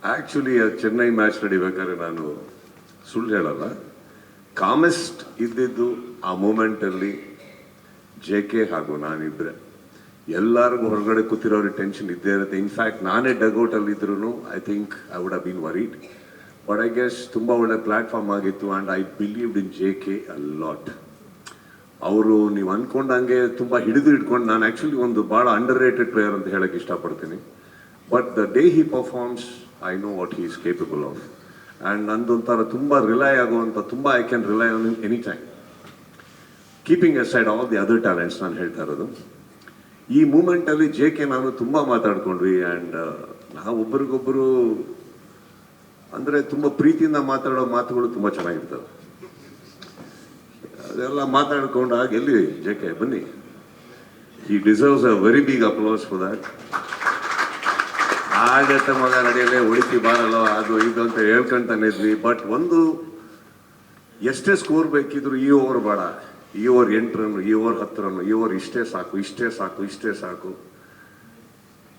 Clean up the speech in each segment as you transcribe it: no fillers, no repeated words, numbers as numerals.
Actually Chennai match ನಡಿಬೇಕಾದ್ರೆ ನಾನು ಸುಳ್ಳು ಹೇಳಲ್ಲ, ಕಾಮೆಸ್ಟ್ ಇದ್ದಿದ್ದು ಆ ಮೂಮೆಂಟಲ್ಲಿ JK ಹಾಗೂ ನಾನಿಬ್ಬರೇ. ಎಲ್ಲರಿಗೂ ಹೊರಗಡೆ ಕೂತಿರೋರಿಗೆ ಟೆನ್ಷನ್ ಇದ್ದೇ ಇರುತ್ತೆ. ಇನ್ಫ್ಯಾಕ್ಟ್ ನಾನೇ ಡಗ್ಔಟಲ್ಲಿ ಇದ್ರೂ I think I would have been varied. But I guess ತುಂಬ ಒಳ್ಳೆ ಪ್ಲ್ಯಾಟ್ಫಾರ್ಮ್ ಆಗಿತ್ತು and I believed in JK a lot. ಅವರು ನೀವು ಅಂದ್ಕೊಂಡಂಗೆ ತುಂಬ ಹಿಡ್ಕೊಂಡು, ನಾನು ಆ್ಯಕ್ಚುಲಿ ಒಂದು ಭಾಳ ಅಂಡರ್ ರೇಟೆಡ್ ಪ್ಲೇಯರ್ ಅಂತ ಹೇಳೋಕ್ಕೆ ಇಷ್ಟಪಡ್ತೀನಿ. But the day he performs I know what he is capable of. And ನಂದೊಂಥರ ತುಂಬ ರಿಲೈ ಆಗುವಂಥ, ತುಂಬ I can rely on any time, keeping aside all the other talents. ನಾನು ಹೇಳ್ತಾ ಇರೋದು ಈ ಮೂಮೆಂಟಲ್ಲಿ JK ನಾನು ತುಂಬ ಮಾತಾಡ್ಕೊಂಡ್ವಿ. ಆ್ಯಂಡ್ ನಾವು ಒಬ್ರಿಗೊಬ್ಬರು ಅಂದರೆ ತುಂಬ ಪ್ರೀತಿಯಿಂದ ಮಾತಾಡೋ ಮಾತುಗಳು ತುಂಬ ಚೆನ್ನಾಗಿರ್ತವೆ. ಅದೆಲ್ಲ ಮಾತಾಡ್ಕೊಂಡಾಗ ಎಲ್ಲಿ JK ಬನ್ನಿ, he deserves a very big applause for that. ಆಗತ್ತೆ ಮಗ ನಡೆಯಲೇ ಉಳಿತಿ ಬಾರಲ್ಲ ಅದು ಇದು ಅಂತ ಹೇಳ್ಕೊಂತಾನೆ ಇದ್ವಿ. ಬಟ್ ಒಂದು ಎಷ್ಟೇ ಸ್ಕೋರ್ ಬೇಕಿದ್ರು ಈ ಓವರ್ ಬೇಡ, ಈ ಓವರ್ 8 ರನ್, ಈ ಓವರ್ 10 ರನ್, ಈ ಓವರ್ ಇಷ್ಟೇ ಸಾಕು, ಇಷ್ಟೇ ಸಾಕು, ಇಷ್ಟೇ ಸಾಕು.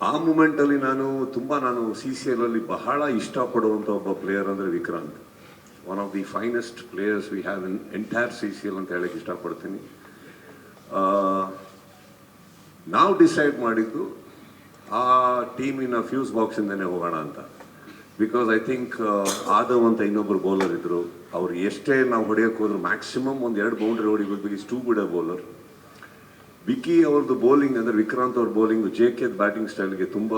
ಆ ಮೂಮೆಂಟಲ್ಲಿ ನಾನು CCL ಅಲ್ಲಿ ಬಹಳ ಇಷ್ಟಪಡುವಂಥ ಒಬ್ಬ ಪ್ಲೇಯರ್ ಅಂದರೆ Vikrant. One of the finest players we have in entire CCL ಅಂತ ಹೇಳಕ್ಕೆ ಇಷ್ಟಪಡ್ತೀನಿ. ನಾವು ಡಿಸೈಡ್ ಮಾಡಿದ್ದು ಆ ಟೀಮಿನ ಫ್ಯೂಸ್ ಬಾಕ್ಸಿಂದನೇ ಹೋಗೋಣ ಅಂತ. ಬಿಕಾಸ್ ಐ ಥಿಂಕ್ ಆದವ್ ಅಂತ ಇನ್ನೊಬ್ಬರು ಬೌಲರ್ ಇದ್ದರು. ಅವ್ರು ಎಷ್ಟೇ ನಾವು ಹೊಡೆಯೋಕ್ಕೆ ಹೋದ್ರು ಮ್ಯಾಕ್ಸಿಮಮ್ ಒಂದು 2 ಬೌಂಡ್ರಿ ಹೊಡಿಬೋದು. Is too good a bowler. Vicky ಅವ್ರದ್ದು ಬೌಲಿಂಗ್ ಅಂದರೆ ವಿಕ್ರಾಂತ್ ಅವ್ರ ಬೌಲಿಂಗು JK ಬ್ಯಾಟಿಂಗ್ ಸ್ಟೈಲ್ಗೆ ತುಂಬ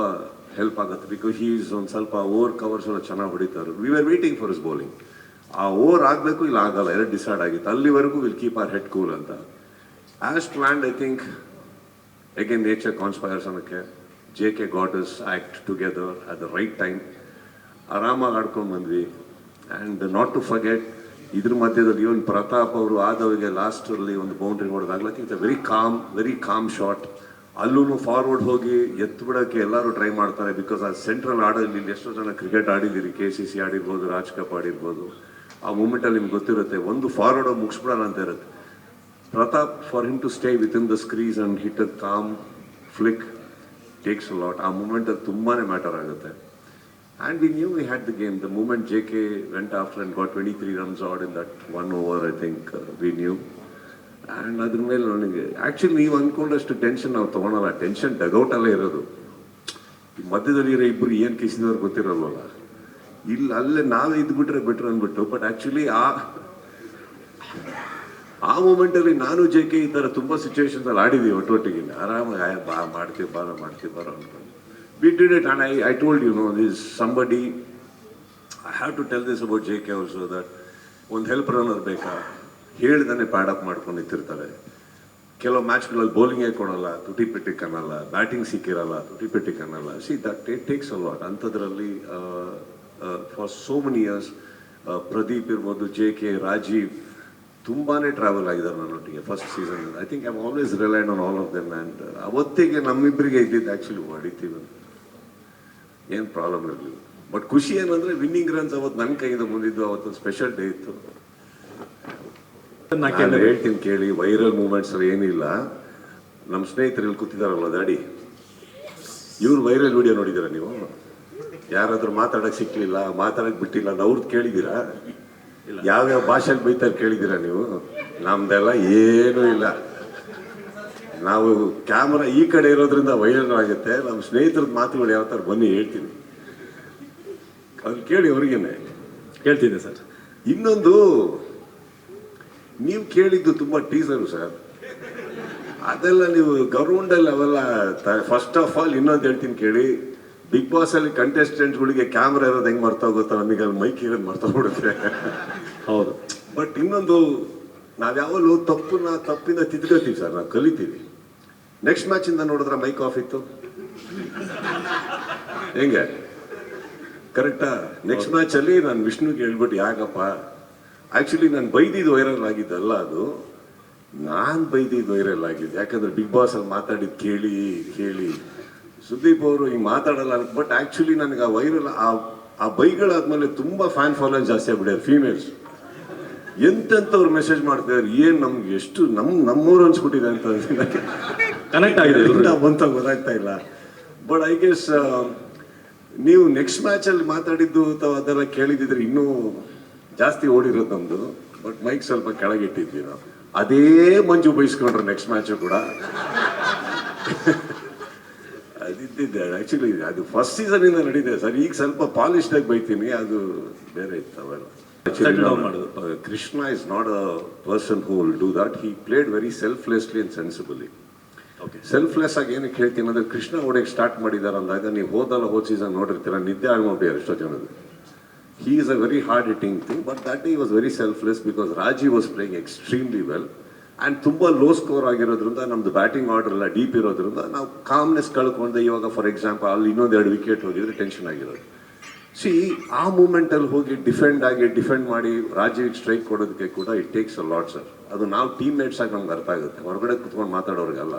ಹೆಲ್ಪ್ ಆಗುತ್ತೆ. ಬಿಕಾಸ್ ಹೀ ಈಸ್ ಒಂದು ಸ್ವಲ್ಪ ಓವರ್ ಕವರ್ಸ್ ಎಲ್ಲ ಚೆನ್ನಾಗಿ ಹೊಡಿತಾರೆ. We are waiting for his bowling. ಆ ಓವರ್ ಆಗಬೇಕು, ಇಲ್ಲ ಆಗಲ್ಲ, 2 ಡಿಸೈಡ್ ಆಗಿತ್ತು. ಅಲ್ಲಿವರೆಗೂ will keep our head cool ಅಂತ. As planned I think again nature conspires ಅನ್ನೋಕ್ಕೆ JK got his act together at the right time. ಆರಾಮಾಗಿ ಆಡ್ಕೊಂಡು ಬಂದ್ವಿ. ಆ್ಯಂಡ್ ನಾಟ್ ಟು ಫರ್ಗೆಟ್, ಇದ್ರ ಮಧ್ಯದಲ್ಲಿ ಇವನ್ ಪ್ರತಾಪ್ ಅವರು ಆದವಿಗೆ ಲಾಸ್ಟಲ್ಲಿ ಒಂದು ಬೌಂಡ್ರಿ ಹೊಡೆದಾಗಲ ಇಟ್ಸ್ ವೆರಿ ಕಾಮ್ ಶಾಟ್. ಅಲ್ಲೂ ಫಾರ್ವರ್ಡ್ ಹೋಗಿ ಎತ್ಬಿಡೋಕ್ಕೆ ಎಲ್ಲರೂ ಟ್ರೈ ಮಾಡ್ತಾರೆ. ಬಿಕಾಸ್ ಆ ಸೆಂಟ್ರಲ್ ಆಡೋಲ್ಲಿ ಎಷ್ಟೋ ಜನ ಕ್ರಿಕೆಟ್ ಆಡಿದ್ದೀರಿ, KCC ಆಡಿರ್ಬೋದು, ರಾಜ್ ಕಪ್ ಆಡಿರ್ಬೋದು. ಆ ಮೂಮೆಂಟಲ್ಲಿ ನಿಮ್ಗೆ ಗೊತ್ತಿರುತ್ತೆ, ಒಂದು ಫಾರ್ವರ್ಡ್ ಹೋಗಿ ಮುಗಿಸ್ಬಿಡೋಣ ಅಂತ ಇರುತ್ತೆ. Pratap for him to stay within the crease and hit a calm flick takes a lot. ಆ ಮೂಮೆಂಟಲ್ಲಿ ತುಂಬಾ ಮ್ಯಾಟರ್ ಆಗುತ್ತೆ. And we knew we had the game. The moment JK went after and got 23 runs out in that 1 over, I think we knew. And ಅದ್ರ ಮೇಲೆ ನನಗೆ actually ನೀವು ಅಂದ್ಕೊಂಡಷ್ಟು tension ನಾವು ತೊಗೊಳಲ್ಲ. Tension ಡಗೌಟಲ್ಲೇ ಇರೋದು. ಈ ಮಧ್ಯದಲ್ಲಿ ಇರೋ ಇಬ್ಬರು ಏನು ಕಿಸಿದವ್ರು ಗೊತ್ತಿರಲ್ವಲ್ಲ, ಇಲ್ಲ ಅಲ್ಲೇ ನಾವೇ ಇದ್ಬಿಟ್ರೆ ಬೆಟ್ರ್ ಅಂದ್ಬಿಟ್ಟು. ಬಟ್ ಆ್ಯಕ್ಚುಲಿ ಆ ಮೂಮೆಂಟಲ್ಲಿ ನಾನು JK ಈ ಥರ ತುಂಬ ಸಿಚುವೇಶನ್ಸಲ್ಲಿ ಆಡಿದ್ದೀವಿ ಒಟ್ಟೊಟ್ಟಿಗೆ. ಆರಾಮಾಗಿ ಮಾಡ್ತೀವಿ ಬಾರೋ ಅಂದ್ಕೊಂಡು. We did it, and I told you, this somebody, I have to tell this about JK also, that ಒಂದು ಹೆಲ್ಪ್ ರನ್ನರ್ ಬೇಕಾ ಹೇಳ್ದಾನೆ ಪ್ಯಾಡ್ ಅಪ್ ಮಾಡ್ಕೊಂಡು ನಿಂತಿರ್ತಾರೆ. ಕೆಲವು ಮ್ಯಾಚ್ಗಳಲ್ಲಿ ಬೌಲಿಂಗೇ ಕೊಡಲ್ಲ, ತುಟಿ ಪೆಟ್ಟಿಗೆ ಅನ್ನಲ್ಲ, ಬ್ಯಾಟಿಂಗ್ ಸಿಕ್ಕಿರಲ್ಲ, ತುಟಿ ಪೆಟ್ಟಿಗೆ ಅನ್ನಲ್ಲ. See that it takes a lot. ಅಂಥದ್ರಲ್ಲಿ for so many years Pradeep ಇರ್ಬೋದು, JK, ರಾಜೀವ್ ತುಂಬಾ ಟ್ರಾವೆಲ್ ಆಗಿದ್ದಾರೆ ನನ್ನೊಟ್ಟಿಗೆ first season. I think I always relied on all of them. And ಅವತ್ತಿಗೆ ನಮ್ಮಿಬ್ಬರಿಗೆ ಇದ್ದಿದ್ದು ಆ್ಯಕ್ಚುಲಿ ಹೊಡಿತೀವಿ, ಏನು ಪ್ರಾಬ್ಲಮ್ ಇರಲಿಲ್ಲ. ಬಟ್ ಖುಷಿ ಏನಂದರೆ ವಿನ್ನಿಂಗ್ ರನ್ಸ್ ಅವತ್ತು ನನ್ನ ಕೈಯಿಂದ ಬಂದಿದ್ದು. ಅವತ್ತೊಂದು ಸ್ಪೆಷಲ್ ಡೇ ಇತ್ತು. ನಾನು ಹೇಳ್ತೀನಿ ಕೇಳಿ, ವೈರಲ್ ಮೂಮೆಂಟ್ಸ್ ಏನಿಲ್ಲ. ನಮ್ಮ ಸ್ನೇಹಿತರಲ್ಲಿ ಕೂತಿದ್ದಾರಲ್ಲ ದಾಡಿ, ಇವ್ರು ವೈರಲ್ ವಿಡಿಯೋ ನೋಡಿದ್ದೀರಾ ನೀವು? ಯಾರಾದ್ರೂ ಮಾತಾಡೋಕ್ಕೆ ಸಿಕ್ಕಲಿಲ್ಲ, ಮಾತಾಡೋಕ್ಕೆ ಬಿಟ್ಟಿಲ್ಲ, ಅವ್ರದ್ದು ಕೇಳಿದ್ದೀರಾ? ಯಾವ್ಯಾವ ಭಾಷೆಯಲ್ಲಿ ಬೈತಾರೆ ಕೇಳಿದ್ದೀರಾ ನೀವು? ನಮ್ದೆಲ್ಲ ಏನೂ ಇಲ್ಲ. ನಾವು ಕ್ಯಾಮ್ರಾ ಈ ಕಡೆ ಇರೋದ್ರಿಂದ ವೈರಲ್ ಆಗುತ್ತೆ. ನಮ್ಮ ಸ್ನೇಹಿತರದ ಮಾತುಗಳು ಯಾವ ಥರ ಬನ್ನಿ ಹೇಳ್ತೀನಿ, ಅವ್ರು ಕೇಳಿ. ಅವ್ರಿಗೇನೆ ಹೇಳ್ತಿದ್ದೆ ಸರ್. ಇನ್ನೊಂದು, ನೀವು ಕೇಳಿದ್ದು ತುಂಬ ಟೀಸರು ಸರ್, ಅದೆಲ್ಲ ನೀವು ಗ್ರೌಂಡಲ್ಲಿ ಅವೆಲ್ಲ. ಫಸ್ಟ್ ಆಫ್ ಆಲ್ ಇನ್ನೊಂದು ಹೇಳ್ತೀನಿ ಕೇಳಿ, ಬಿಗ್ ಬಾಸ್ ಅಲ್ಲಿ ಕಂಟೆಸ್ಟೆಂಟ್ಗಳಿಗೆ ಕ್ಯಾಮ್ರಾ ಇರೋದು ಹೆಂಗೆ ಮರ್ತೋಗುತ್ತೋ, ನಮಗೆ ಅಲ್ಲಿ ಮೈಕ್ ಇರೋದು ಮರ್ತೋಗ್ಬಿಡುತ್ತೆ. ಹೌದು. ಬಟ್ ಇನ್ನೊಂದು, ನಾವ್ಯಾವಲ್ಲೂ ತಪ್ಪಿಂದ ತಿದ್ಕೋತೀವಿ ಸರ್, ನಾವು ಕಲಿತೀವಿ. ನೆಕ್ಸ್ಟ್ ಮ್ಯಾಚಿಂದ ನೋಡಿದ್ರೆ ಮೈಕ್ ಆಫ್ ಇತ್ತು, ಹೆಂಗೆ ಕರೆಕ್ಟಾ? ನೆಕ್ಸ್ಟ್ ಮ್ಯಾಚಲ್ಲಿ ನಾನು ವಿಷ್ಣುಗೆ ಹೇಳ್ಬಿಟ್ಟು, ಯಾಕಪ್ಪ ಆ್ಯಕ್ಚುಲಿ ನಾನು ಬೈದಿದ್ದು ವೈರಲ್ ಆಗಿದ್ದಲ್ಲ, ಅದು ನಾನು ಬೈದಿದ್ದು ವೈರಲ್ ಆಗಿದ್ದು. ಯಾಕಂದ್ರೆ ಬಿಗ್ ಬಾಸ್ ಅಲ್ಲಿ ಮಾತಾಡಿದ್ದು ಕೇಳಿ ಸುದೀಪ್ ಅವರು ಹಿಂಗೆ ಮಾತಾಡಲ್ಲ. ಬಟ್ ಆ್ಯಕ್ಚುಲಿ ನನಗೆ ಆ ವೈರಲ್ ಆ ಬೈಗಳಾದ್ಮೇಲೆ ತುಂಬ ಫ್ಯಾನ್ ಫಾಲೋಯಿಂಗ್ ಜಾಸ್ತಿ ಆಗ್ಬಿಡ್ಯಾರ ಫೀಮೇಲ್ಸ್. ಎಂತೆಂಥವ್ರು ಮೆಸೇಜ್ ಮಾಡ್ತಿದ್ದಾರೆ, ಏನು ನಮ್ಗೆ ಎಷ್ಟು ನಮ್ಮೂರು ಅನ್ಸ್ಬಿಟ್ಟಿದೆ ಅಂತ ಕನೆಕ್ಟ್ ಆಗಿದೆ ಬಂತ ಗೊತ್ತಾಗ್ತಾ ಇಲ್ಲ. ಬಟ್ ಐ ಗೆಸ್ ನೀವು ನೆಕ್ಸ್ಟ್ ಮ್ಯಾಚಲ್ಲಿ ಮಾತಾಡಿದ್ದು ಅಥವಾ ಅದೆಲ್ಲ ಕೇಳಿದಿದ್ರೆ ಇನ್ನೂ ಜಾಸ್ತಿ ಓಡಿರೋದು ನಮ್ದು. ಬಟ್ ಮೈಕ್ ಸ್ವಲ್ಪ ಕೆಳಗಿಟ್ಟಿದ್ವಿ ನಾವು. ಅದೇ ಮಂಜು ಬಯಸ್ಕೊಂಡ್ರು ನೆಕ್ಸ್ಟ್ ಮ್ಯಾಚು ಕೂಡ. ಅದಿದ್ದಿದ್ದೆ ಆ್ಯಕ್ಚುಲಿ ಅದು ಫಸ್ಟ್ ಸೀಸನಿಂದ ನಡೀದೆ ಸರ್. ಈಗ ಸ್ವಲ್ಪ ಪಾಲಿಶ್ಡಾಗಿ ಬೈತೀನಿ, ಅದು ಬೇರೆ ಇತ್ತು ಅವೆಲ್ಲ. Krishna is not a person who will do that. He played very selflessly and sensibly. Selfless ಆಗಿ ಏನಕ್ಕೆ ಹೇಳ್ತೀನಿ ಅಂದ್ರೆ, ಕೃಷ್ಣ ಹೊಡೆಯಕ್ಕೆ ಸ್ಟಾರ್ಟ್ ಮಾಡಿದಾರೆ ಅಂದಾಗ ನೀವು ಹೋದ ಸೀಸನ್ ನೋಡಿರ್ತೀರ, ನಿದ್ದೆ ಆಗ್ಬಿಟ್ಟಿದ್ದಾರೆ ಎಷ್ಟೋ ಜನದು. He is a very hard hitting thing, but that he was very selfless because Raji was playing extremely well. And ತುಂಬ ಲೋ ಸ್ಕೋರ್ ಆಗಿರೋದ್ರಿಂದ ನಮ್ದು ಬ್ಯಾಟಿಂಗ್ ಆರ್ಡರ್ ಎಲ್ಲ ಡೀಪ್ ಇರೋದ್ರಿಂದ ನಾವು ಕಾಮ್ನೆಸ್ ಕಳ್ಕೊಂಡೆ. ಇವಾಗ ಫಾರ್ ಎಕ್ಸಾಂಪಲ್ ಅಲ್ಲಿ ಇನ್ನೊಂದೆರಡು ವಿಕೆಟ್ ಹೋಗಿದ್ರೆ ಟೆನ್ಷನ್ ಆಗಿರೋದು. ಸಿ ಆ ಮೂಮೆಂಟಲ್ಲಿ ಹೋಗಿ ಡಿಫೆಂಡ್ ಮಾಡಿ ರಾಜೀವ್ಗೆ ಸ್ಟ್ರೈಕ್ ಕೊಡೋದಕ್ಕೆ ಕೂಡ it takes a lot sir. ಅದು ನಾವು ಟೀಮ್ ಮೇಟ್ಸ್ ಆಗಿ ನಮ್ಗೆ ಅರ್ಥ ಆಗುತ್ತೆ, ಹೊರಗಡೆ ಕುತ್ಕೊಂಡು ಮಾತಾಡೋರಿಗೆಲ್ಲ.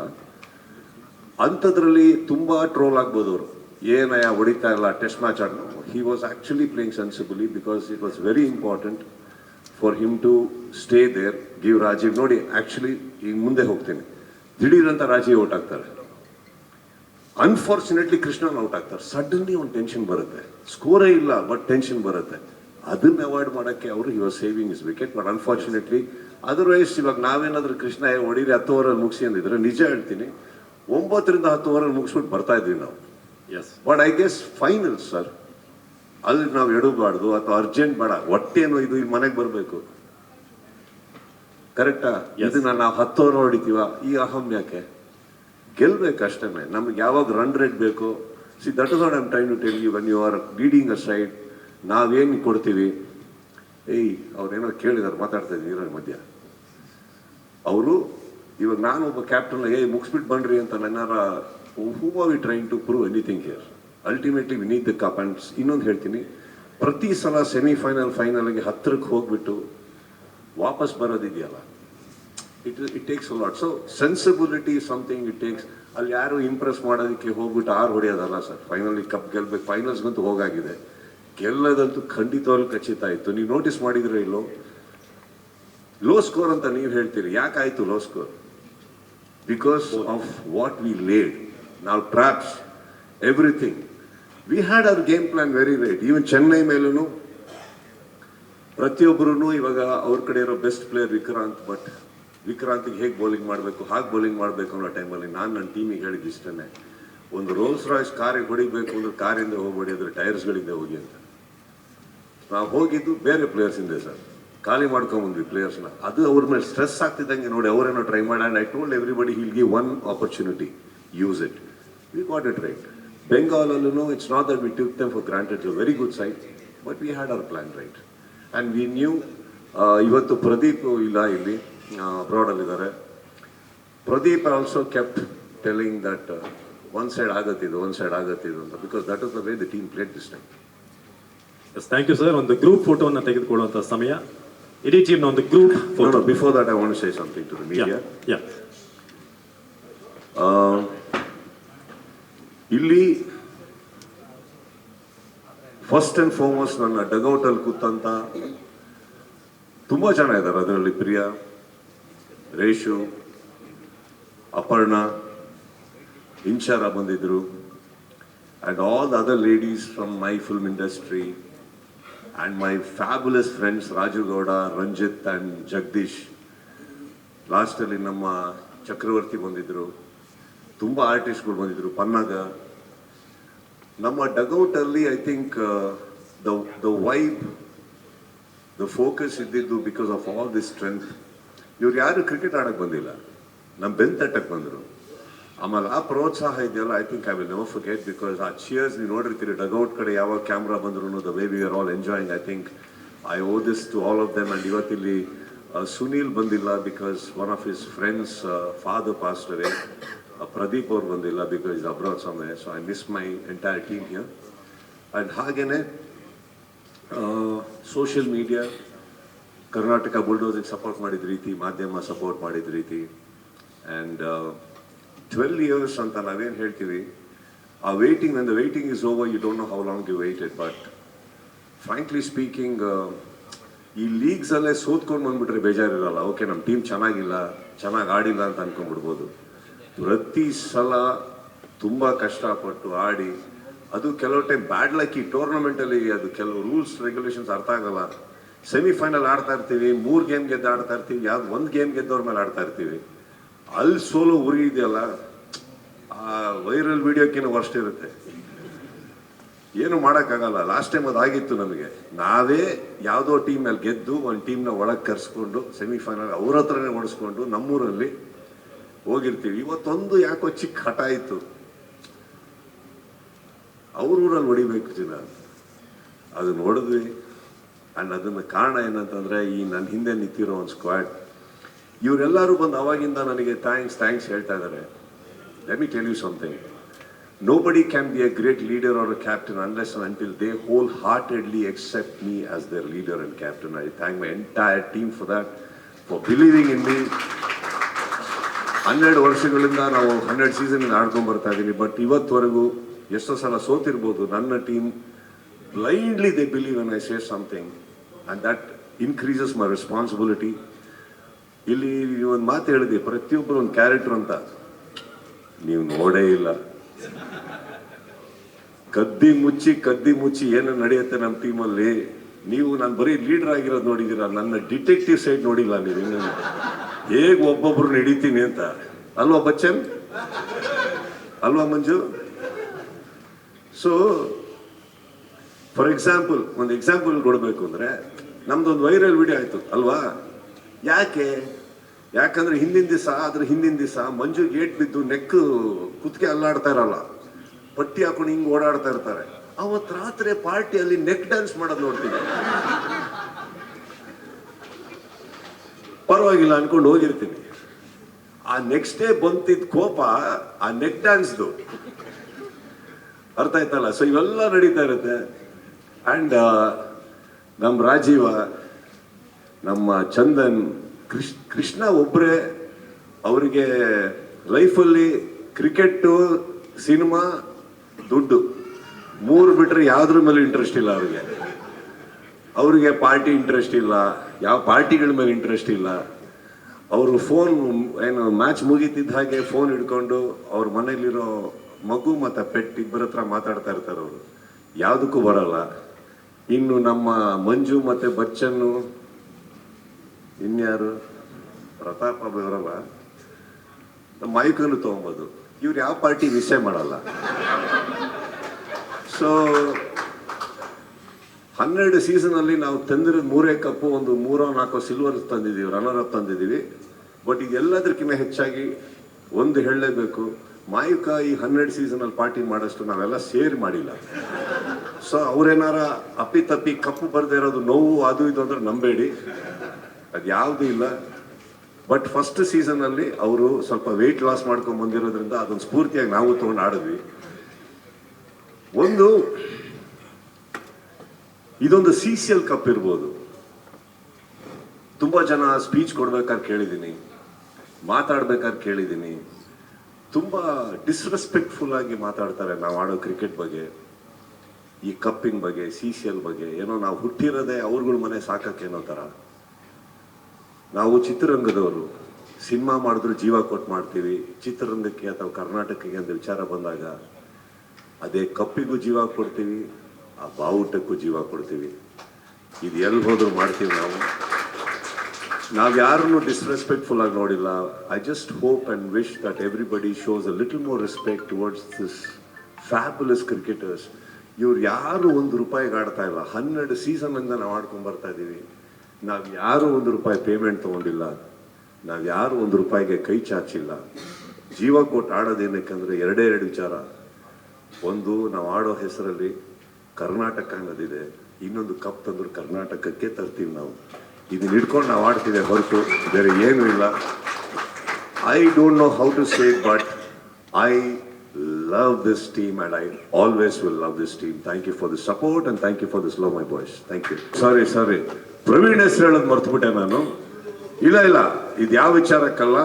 ಅಂಥದ್ರಲ್ಲಿ ತುಂಬ ಟ್ರೋಲ್ ಆಗ್ಬೋದು ಅವರು, ಏನಯ್ಯ ಹೊಡಿತಾ ಇಲ್ಲ ಟೆಸ್ಟ್ ಮ್ಯಾಚ್ ಆಡೋ. He was actually playing sensibly because it was very important for him to stay there, give Rajeev. ನೋಡಿ ಆ್ಯಕ್ಚುಲಿ ಈಗ ಮುಂದೆ ಹೋಗ್ತೀನಿ, ದಿಢೀರಂತ ರಾಜೀವ್ ಔಟ್ ಆಗ್ತಾರೆ. ಅನ್ಫಾರ್ಚುನೇಟ್ಲಿ ಕೃಷ್ಣನ್ ಔಟ್ ಆಗ್ತಾರೆ. ಸಡನ್ಲಿ ಒಂದು ಟೆನ್ಷನ್ ಬರುತ್ತೆ, ಸ್ಕೋರೇ ಇಲ್ಲ ಬಟ್ ಟೆನ್ಷನ್ ಬರುತ್ತೆ. ಅದನ್ನ ಅವಾಯ್ಡ್ ಮಾಡೋಕ್ಕೆ ಅವರು you are saving his wicket. But unfortunately otherwise ಇವಾಗ ನಾವೇನಾದ್ರೂ ಕೃಷ್ಣ ಹೊಡೀರಿ 10 ಓವರಲ್ಲಿ ಮುಗಿಸಿ ಅಂದಿದ್ರೆ, ನಿಜ ಹೇಳ್ತೀನಿ 9ರಿಂದ 10 ಓವರಲ್ಲಿ ಮುಗಿಸ್ಬಿಟ್ಟು ಬರ್ತಾ ಇದ್ವಿ ನಾವು. But I guess final sir, ಅಲ್ಲಿ ನಾವು ಎಡಬಾರ್ದು ಅಥವಾ ಅರ್ಜೆಂಟ್ ಬೇಡ, ಹೊಟ್ಟೆನೋ ಇದು ಇಲ್ಲಿ ಮನೆಗೆ ಬರಬೇಕು. ಕರೆಕ್ಟಾ? ಇದನ್ನ ನಾವು 10 ಓವರ್ ಹೊಡಿತೀವ, ಈ ಅಹಂ ಯಾಕೆ? ಗೆಲ್ಬೇಕಷ್ಟೇ. ನಮ್ಗೆ ಯಾವಾಗ ರನ್ ರೇಟ್ ಬೇಕು, see that is what I am trying to tell you. When you are leading a side, ನಾವೇನು ಕೊಡ್ತೀವಿ. ಅವ್ರೇನೋ ಕೇಳಿದಾರೆ, ಮಾತಾಡ್ತಾ ಇದ್ದೀವಿ ಮಧ್ಯ. ಅವರು ಇವಾಗ ನಾನು ಒಬ್ಬ ಕ್ಯಾಪ್ಟನ್ ಮುಗಿಸ್ಬಿಟ್ಟು ಬನ್ರಿ ಅಂತ ನನ್ನಾರ, who are we trying to prove anything here? Ultimately we need the cup. And ಇನ್ನೊಂದು ಹೇಳ್ತೀನಿ, ಪ್ರತಿ ಸಲ ಫೈನಲ್ಗೆ ಹತ್ತಿರಕ್ಕೆ ಹೋಗ್ಬಿಟ್ಟು ವಾಪಸ್ ಬರೋದಿದೆಯಲ್ಲ, it takes a lot. So sensibility something it takes. ಅಲ್ಲಿ ಯಾರು ಇಂಪ್ರೆಸ್ ಮಾಡೋದಕ್ಕೆ ಹೋಗ್ಬಿಟ್ಟು ಹೊಡೆಯೋದಲ್ಲ ಸರ್. ಫೈನಲಿ ಕಪ್ ಗೆಲ್ಬೇಕು, ಫೈನಲ್ಸ್ಗಂತೂ ಹೋಗಾಗಿದೆ. ಗೆಲ್ಲದಂತೂ ಖಂಡಿತವಾಗ್ಲೂ ಖಚಿತ ಆಯಿತು. ನೀವು ನೋಟಿಸ್ ಮಾಡಿದ್ರೆ ಇಲ್ಲೋ, ಲೋ ಸ್ಕೋರ್ ಅಂತ ನೀವು ಹೇಳ್ತೀರಿ. ಯಾಕಾಯ್ತು low score? Because of what we laid. ನಾವು traps, everything we had our game plan very right. Even Chennai ಮೇಲೂ ಪ್ರತಿಯೊಬ್ಬರೂ ಇವಾಗ ಅವ್ರ ಕಡೆ ಇರೋ ಬೆಸ್ಟ್ ಪ್ಲೇಯರ್ ವಿಕ್ರಾಂತ್. ಬಟ್ ವಿಕ್ರಾಂತಿಗೆ ಹೇಗೆ ಬೌಲಿಂಗ್ ಮಾಡಬೇಕು, ಹಾಗೆ ಬೌಲಿಂಗ್ ಮಾಡಬೇಕು ಅನ್ನೋ ಟೈಮಲ್ಲಿ ನಾನು ನನ್ನ ಟೀಮಿಗೆ ಹೇಳಿದ್ದು ಇಷ್ಟೇ, ಒಂದು ರೋಲ್ಸ್ ರಾಯ್ಸ್ ಕಾರಿಗೆ ಹೊಡಿಬೇಕು ಅಂದ್ರೆ ಕಾರಿಂದ ಹೋಗ್ಬೇಡಿ, ಅದ್ರ ಟೈರ್ಸ್ಗಳಿಂದ ಹೋಗಿ ಅಂತ. ನಾವು ಹೋಗಿದ್ದು ಬೇರೆ ಪ್ಲೇಯರ್ಸ್ ಇಂದ ಸರ್, ಖಾಲಿ ಮಾಡ್ಕೊಂಬಂದ್ವಿ ಪ್ಲೇಯರ್ಸ್ನ. ಅದು ಅವ್ರ ಮೇಲೆ ಸ್ಟ್ರೆಸ್ ಆಗ್ತಿದ್ದಂಗೆ ನೋಡಿ ಅವರೇನೋ ಟ್ರೈ ಮಾಡಿ. And I told everybody he'll give one opportunity, use it. We got it right. ಬೆಂಗಾಲಲ್ಲೂ it's not that we took them for granted. It's very good side, but we had our plan right. And we knew. ಇವತ್ತು ಪ್ರದೀಪ್ ಇಲ್ಲ, ಇಲ್ಲಿ ಅಬ್ರಾಡಲ್ಲಿದ್ದಾರೆ. Pradeep also kept telling that one side ಆಗತ್ತಿದ್ದು ಅಂತ, because that is the way the team played this time. Thank you sir. ಒಂದು group ಫೋಟೋವನ್ನು ತೆಗೆದುಕೊಳ್ಳುವಂಥ ಸಮಯ. ಇಡೀ ಟೀಮ್ನ ಒಂದು group photo. Before that I want to say something to the media. ಇಲ್ಲಿ first and foremost ನನ್ನ ಡಗೌಟಲ್ಲಿ ಕೂತಂತ ತುಂಬಾ ಜನ ಇದ್ದಾರೆ. ಅದರಲ್ಲಿ ಪ್ರಿಯಾ, ರೇಷು, ಅಪರ್ಣಾ, ಇಂಚಾರ ಬಂದಿದ್ರು, and all the other ladies from my film industry and my fabulous friends Raju Gowda, Ranjit and Jagdish. Last ಅಲ್ಲಿ ನಮ್ಮ ಚಕ್ರವರ್ತಿ ಬಂದಿದ್ರು, ತುಂಬ ಆರ್ಟಿಸ್ಟ್ಗಳು ಬಂದಿದ್ರು, ಪನ್ನಗ. ನಮ್ಮ ಡಗೌಟ್ ಅಲ್ಲಿ I think the vibe, the focus ಇದ್ದಿದ್ದು because of all this strength. ಇವ್ರು ಯಾರು ಕ್ರಿಕೆಟ್ ಆಡಕ್ಕೆ ಬಂದಿಲ್ಲ, ನಮ್ಮ ಬೆನ್ ತಟ್ಟಕ್ಕೆ ಬಂದರು. ಆಮೇಲೆ ಆ ಪ್ರೋತ್ಸಾಹ ಇದೆಯಲ್ಲ, I think I will never forget. Because ಆ ಚಿಯರ್ಸ್ ನೀವು ನೋಡಿರ್ತೀರಿ ಡಗೌಟ್ ಕಡೆ ಯಾವಾಗ ಕ್ಯಾಮ್ರಾ ಬಂದ್ರು, the way we are all enjoying. I think I owe this to all of them. And ಇವತ್ತಿಲ್ಲಿ ಸುನೀಲ್ ಬಂದಿಲ್ಲ because one of his friends father passed away. Pradeep ಅವ್ರು ಬಂದಿಲ್ಲ ಬಿಕಾಸ್ ಇಸ್ ಅಬ್ರಾಡ್ ಸಮಯ. So I miss my entire team here. And ಹಾಗೇನೆ social media, Karnataka ಬುಲ್ಡೋಸಿಗೆ support ಮಾಡಿದ ರೀತಿ, ಮಾಧ್ಯಮ ಸಪೋರ್ಟ್ ಮಾಡಿದ ರೀತಿ. ಆ್ಯಂಡ್ 12 years ಅಂತ ನಾವೇನು ಹೇಳ್ತೀವಿ, ಆ waiting, when the waiting is over, you don't know how long you waited. But frankly speaking, ಈ ಲೀಗ್ಸಲ್ಲೇ ಸೋತ್ಕೊಂಡು ಬಂದ್ಬಿಟ್ರೆ ಬೇಜಾರಿರಲ್ಲ. ಓಕೆ, ನಮ್ಮ ಟೀಮ್ ಚೆನ್ನಾಗಿಲ್ಲ, ಚೆನ್ನಾಗಿ ಆಡಿಲ್ಲ ಅಂತ ಅನ್ಕೊಂಡ್ಬಿಡ್ಬೋದು. ಪ್ರತಿ ಸಲ ತುಂಬ ಕಷ್ಟಪಟ್ಟು ಆಡಿ ಅದು ಕೆಲವು ಟೈಮ್ ಬ್ಯಾಡ್ ಲಕ್. ಈ ಟೂರ್ನಮೆಂಟಲ್ಲಿ ಅದು ಕೆಲವು ರೂಲ್ಸ್ ರೆಗ್ಯುಲೇಷನ್ಸ್ ಅರ್ಥ ಆಗಲ್ಲ. ಸೆಮಿಫೈನಲ್ ಆಡ್ತಾ ಇರ್ತೀವಿ, 3 ಗೇಮ್ ಗೆದ್ದು ಆಡ್ತಾ ಇರ್ತೀವಿ, ಯಾವ್ದು 1 ಗೇಮ್ ಗೆದ್ದವ್ರ ಮೇಲೆ ಆಡ್ತಾ ಇರ್ತೀವಿ. ಅಲ್ಲಿ ಸೋಲು ಉರಿ ಇದೆಯಲ್ಲ, ಆ ವೈರಲ್ ವಿಡಿಯೋಕ್ಕಿಂತ ವರ್ಸ್ಟ್ ಇರುತ್ತೆ. ಏನು ಮಾಡೋಕ್ಕಾಗಲ್ಲ. ಲಾಸ್ಟ್ ಟೈಮ್ ಅದಾಗಿತ್ತು ನಮಗೆ. ನಾವೇ ಯಾವುದೋ ಟೀಮ್ನಲ್ಲಿ ಗೆದ್ದು ಒಂದು ಟೀಮ್ನ ಒಳಗೆ ಕರೆಸ್ಕೊಂಡು ಸೆಮಿಫೈನಲ್ ಅವ್ರ ಹತ್ರನೇ ಓಡಿಸ್ಕೊಂಡು ನಮ್ಮೂರಲ್ಲಿ ಹೋಗಿರ್ತೀವಿ. ಇವತ್ತೊಂದು ಯಾಕೋ ಚಿಕ್ಕ ಹಠ ಆಯಿತು, ಅವ್ರ ಊರಲ್ಲಿ ಹೊಡಿಬೇಕು ಜನ. ಅದು ನೋಡಿದ್ವಿ. ಆ್ಯಂಡ್ ಅದನ್ನು ಕಾರಣ ಏನಂತಂದರೆ ಈ ನನ್ನ ಹಿಂದೆ ನಿಂತಿರೋ ಒಂದು ಸ್ಕ್ವಾಡ್, ಇವರೆಲ್ಲರೂ ಬಂದು ಅವಾಗಿಂದ ನನಗೆ ಥ್ಯಾಂಕ್ಸ್ ಹೇಳ್ತಾ ಇದ್ದಾರೆ. Let me tell you something. Nobody can be a great leader or a captain unless and until they wholeheartedly accept me as their leader and captain. I thank my entire team for that, for believing in me. 12 ವರ್ಷಗಳಿಂದ ನಾವು 100 season ಆಡ್ಕೊಂಡು ಬರ್ತಾ ಇದ್ದೀವಿ. But ಇವತ್ತುವರೆಗೂ ಎಷ್ಟೋ ಸಲ ಸೋತಿರ್ಬೋದು, ನನ್ನ team blindly they believe when I say something, and that increases my responsibility. ಇಲ್ಲಿ ಒಂದು ಮಾತು ಹೇಳಿದೆ, ಪ್ರತಿಯೊಬ್ಬರು ಒಂದು ಕ್ಯಾರೆಕ್ಟರ್ ಅಂತ. ನೀವು ನೋಡೇ ಇಲ್ಲ. ಕದ್ದಿ ಮುಚ್ಚಿ ಏನು ನಡೆಯುತ್ತೆ ನಮ್ಮ ಟೀಮಲ್ಲಿ. ನೀವು ನಾನು ಬರೀ ಲೀಡರ್ ಆಗಿರೋದು ನೋಡಿದ್ದೀರಾ, ನನ್ನ ಡಿಟೆಕ್ಟಿವ್ ಸೈಡ್ ನೋಡಿಲ್ಲ ನೀವು. ಇನ್ನು ಹೇಗೆ ಒಬ್ಬೊಬ್ರು ನಡೀತೀನಿ ಅಂತ. ಅಲ್ವಾ ಬಚ್ಚನ್? ಅಲ್ವಾ ಮಂಜು? ಸೊ ಫಾರ್ ಎಕ್ಸಾಂಪಲ್, ಒಂದು ಎಕ್ಸಾಂಪಲ್ ಕೊಡಬೇಕು ಅಂದರೆ, ನಮ್ದೊಂದು ವೈರಲ್ ವಿಡಿಯೋ ಆಯಿತು ಅಲ್ವಾ? ಯಾಕಂದ್ರೆ ಹಿಂದಿನ ದಿವಸ ಮಂಜು ಗೇಟ್ ಬಿದ್ದು ನೆಕ್ ಕುತ್ತಿಗೆ ಅಲ್ಲಾಡ್ತಾ ಇರಲ್ಲ, ಪಟ್ಟಿ ಹಾಕೊಂಡು ಹಿಂಗೆ ಓಡಾಡ್ತಾ ಇರ್ತಾರೆ. ಅವತ್ತು ರಾತ್ರಿ ಪಾರ್ಟಿಯಲ್ಲಿ ನೆಕ್ ಡ್ಯಾನ್ಸ್ ಮಾಡೋದು ನೋಡ್ತೀನಿ. ಪರವಾಗಿಲ್ಲ ಅನ್ಕೊಂಡು ಹೋಗಿರ್ತೀನಿ. ಆ ನೆಕ್ಸ್ಟ್ ಡೇ ಬಂತಿದ್ದ ಕೋಪ ಆ ನೆಕ್ ಡ್ಯಾನ್ಸ್ದು, ಅರ್ಥ ಆಯ್ತಲ್ಲ? ಸೊ ಇವೆಲ್ಲ ನಡೀತಾ ಇರುತ್ತೆ. ಆ್ಯಂಡ್ ನಮ್ಮ ರಾಜೀವ, ನಮ್ಮ ಚಂದನ್, ಕೃಷ್ಣ ಒಬ್ಬರೇ ಅವರಿಗೆ ಲೈಫಲ್ಲಿ ಕ್ರಿಕೆಟ್ಟು, ಸಿನಿಮಾ, ದುಡ್ಡು 3 ಬಿಟ್ಟರೆ ಯಾವುದ್ರ ಮೇಲೆ ಇಂಟ್ರೆಸ್ಟ್ ಇಲ್ಲ ಅವ್ರಿಗೆ ಪಾರ್ಟಿ ಇಂಟ್ರೆಸ್ಟ್ ಇಲ್ಲ, ಯಾವ ಪಾರ್ಟಿಗಳ ಮೇಲೆ ಇಂಟ್ರೆಸ್ಟ್ ಇಲ್ಲ. ಅವರು ಫೋನ್ ಮ್ಯಾಚ್ ಮುಗೀತಿದ್ದ ಹಾಗೆ ಫೋನ್ ಹಿಡ್ಕೊಂಡು ಅವ್ರ ಮನೇಲಿರೋ ಮಗು ಮತ್ತು ಪೆಟ್ ಇಬ್ಬರ ಹತ್ರ ಮಾತಾಡ್ತಾ ಇರ್ತಾರೆ. ಅವರು ಯಾವುದಕ್ಕೂ ಬರಲ್ಲ. ಇನ್ನು ನಮ್ಮ ಮಂಜು ಮತ್ತು ಬಚ್ಚನ್ನು, ಇನ್ಯಾರು ಪ್ರತಾಪ್ ಅವರಲ್ಲ, ನಮ್ಮ ಮಾಯುಕನ್ನು ತೊಗೊಬೋದು. ಇವ್ರು ಯಾವ ಪಾರ್ಟಿ ಮಿಸ್ಸೇ ಮಾಡಲ್ಲ. ಸೊ 12 ಸೀಸನಲ್ಲಿ ನಾವು ತಂದಿರೋದು 3 ಕಪ್ಪು, ಒಂದು 3-4 ಸಿಲ್ವರ್ ತಂದಿದ್ದೀವಿ, ರನ್ನರ್ ಅಪ್ ತಂದಿದ್ದೀವಿ. ಬಟ್ ಇದೆಲ್ಲದಕ್ಕಿಂತ ಹೆಚ್ಚಾಗಿ ಒಂದು ಹೇಳಲೇಬೇಕು, ಮಾಯುಕ ಈ 12 ಸೀಸನಲ್ಲಿ ಪಾರ್ಟಿ ಮಾಡೋಷ್ಟು ನಾವೆಲ್ಲ ಸೇರಿ ಮಾಡಿಲ್ಲ. ಸೊ ಅವ್ರೇನಾರ ಅಪ್ಪಿತಪ್ಪಿ ಕಪ್ಪು ಬರದೇ ಇರೋದು ನೋವು ಅದು ಇದು ಅಂದ್ರೆ ನಂಬೇಡಿ, ಅದು ಯಾವುದೂ ಇಲ್ಲ. ಬಟ್ ಫಸ್ಟ್ ಸೀಸನ್ನಲ್ಲಿ ಅವರು ಸ್ವಲ್ಪ ವೆಯ್ಟ್ ಲಾಸ್ ಮಾಡ್ಕೊಂಡು ಬಂದಿರೋದ್ರಿಂದ ಅದೊಂದು ಸ್ಫೂರ್ತಿಯಾಗಿ ನಾವು ತೊಗೊಂಡು ಆಡಿದ್ವಿ. ಇದೊಂದು CCL ಕಪ್ ಇರ್ಬೋದು. ತುಂಬ ಜನ ಸ್ಪೀಚ್ ಕೊಡ್ಬೇಕಾದ್ರೆ ಕೇಳಿದ್ದೀನಿ, ಮಾತಾಡ್ಬೇಕಾದ್ರೆ ಕೇಳಿದ್ದೀನಿ, ತುಂಬ ಡಿಸ್ರೆಸ್ಪೆಕ್ಟ್ಫುಲ್ ಆಗಿ ಮಾತಾಡ್ತಾರೆ ನಾವು ಆಡೋ ಕ್ರಿಕೆಟ್ ಬಗ್ಗೆ, ಈ ಕಪ್ಪಿನ ಬಗ್ಗೆ, CCL ಬಗ್ಗೆ. ಏನೋ ನಾವು ಹುಟ್ಟಿರೋದೇ ಅವ್ರಗಳ ಮನೆ ಸಾಕಕ್ಕೇನೋ ಥರ. ನಾವು ಚಿತ್ರರಂಗದವರು, ಸಿನಿಮಾ ಮಾಡಿದ್ರು ಜೀವ ಕೊಟ್ಟು ಮಾಡ್ತೀವಿ. ಚಿತ್ರರಂಗಕ್ಕೆ ಅಥವಾ ಕರ್ನಾಟಕಕ್ಕೆ ಅಂತ ವಿಚಾರ ಬಂದಾಗ ಅದೇ ಕಪ್ಪಿಗೂ ಜೀವ ಕೊಡ್ತೀವಿ, ಆ ಬಾವುಟಕ್ಕೂ ಜೀವ ಕೊಡ್ತೀವಿ. ಇದು ಎಲ್ಲಿ ಹೋದ್ರು ಮಾಡ್ತೀವಿ ನಾವು ಯಾರನ್ನು ಡಿಸ್ರೆಸ್ಪೆಕ್ಟ್ಫುಲ್ ಆಗಿ ನೋಡಿಲ್ಲ. I just hope and wish that everybody shows a little more respect towards this fabulous cricketers. ಇವ್ರು ಯಾರು ₹1 ಆಡ್ತಾ ಇಲ್ಲ. 12 ಸೀಸನ್ನಿಂದ ನಾವು ಆಡ್ಕೊಂಡು ಬರ್ತಾ ಇದ್ದೀವಿ. ನಾವು ಯಾರು ₹1 ಪೇಮೆಂಟ್ ತೊಗೊಂಡಿಲ್ಲ, ನಾವು ಯಾರು ₹1ಗೆ ಕೈ ಚಾಚಿಲ್ಲ. ಜೀವ ಕೊಟ್ಟು ಆಡೋದೇನಕ್ಕಂದ್ರೆ 2 ವಿಚಾರ. ಒಂದು, ನಾವು ಆಡೋ ಹೆಸರಲ್ಲಿ ಕರ್ನಾಟಕ ಅನ್ನೋದಿದೆ. ಇನ್ನೊಂದು, ಕಪ್ ತಂದ್ರು ಕರ್ನಾಟಕಕ್ಕೆ ತರ್ತೀವಿ ನಾವು. ಇದನ್ನ ಹಿಡ್ಕೊಂಡು ನಾವು ಆಡ್ತೀವಿ ಹೊರತು ಬೇರೆ ಏನೂ ಇಲ್ಲ. I don't know how to say it, but I love this team and I always will love this team. Thank you for the support and thank you for this love, my boys. Thank you. Sorry. Praveen ಹೆಸರು ಹೇಳೋದು ಮರ್ತುಬಿಟ್ಟೆ ನಾನು. ಇಲ್ಲ ಇದು ಯಾವ ವಿಚಾರಕ್ಕಲ್ಲ.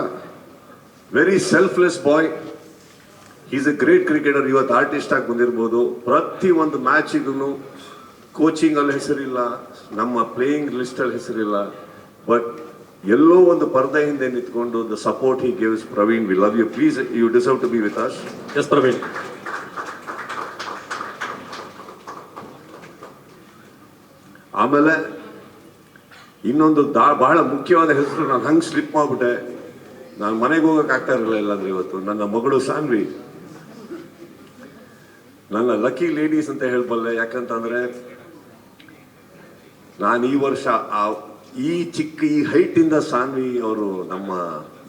Very selfless boy. Is a great cricketer. ಇವತ್ತು artist ಆಗಿ ಬಂದಿರ್ಬೋದು. ಪ್ರತಿ ಒಂದು ಮ್ಯಾಚಿಗೂ ಕೋಚಿಂಗಲ್ಲಿ ಹೆಸರಿಲ್ಲ, ನಮ್ಮ ಪ್ಲೇಯಿಂಗ್ ಲಿಸ್ಟಲ್ಲಿ ಹೆಸರಿಲ್ಲ. ಬಟ್ ಎಲ್ಲೋ ಒಂದು ಪರ್ದೆ ಹಿಂದೆ ನಿಂತ್ಕೊಂಡು the support he gives. Praveen, we love you. Please, you deserve to be with us. Yes Praveen. ಆಮೇಲೆ ಇನ್ನೊಂದು ಬಹಳ ಮುಖ್ಯವಾದ ಹೆಸರು, ನಾನು ಹಂಗೆ ಸ್ಲಿಪ್ ಮಾಡ್ಬಿಟ್ಟೆ, ನಾನು ಮನೆಗೆ ಹೋಗಕ್ಕೆ ಆಗ್ತಾ ಇರಲಿಲ್ಲ. ಇಲ್ಲಾಂದ್ರೆ ಇವತ್ತು ನನ್ನ ಮಗಳು ಸಾನ್ವಿ ನನ್ನ ಲಕ್ಕಿ ಲೇಡೀಸ್ ಅಂತ ಹೇಳ್ಬಲ್ಲೆ. ಯಾಕಂತಂದ್ರೆ ನಾನು ಈ ವರ್ಷ ಈ ಹೈಟ್ ಇಂದ ಸಾನ್ವಿ ಅವರು ನಮ್ಮ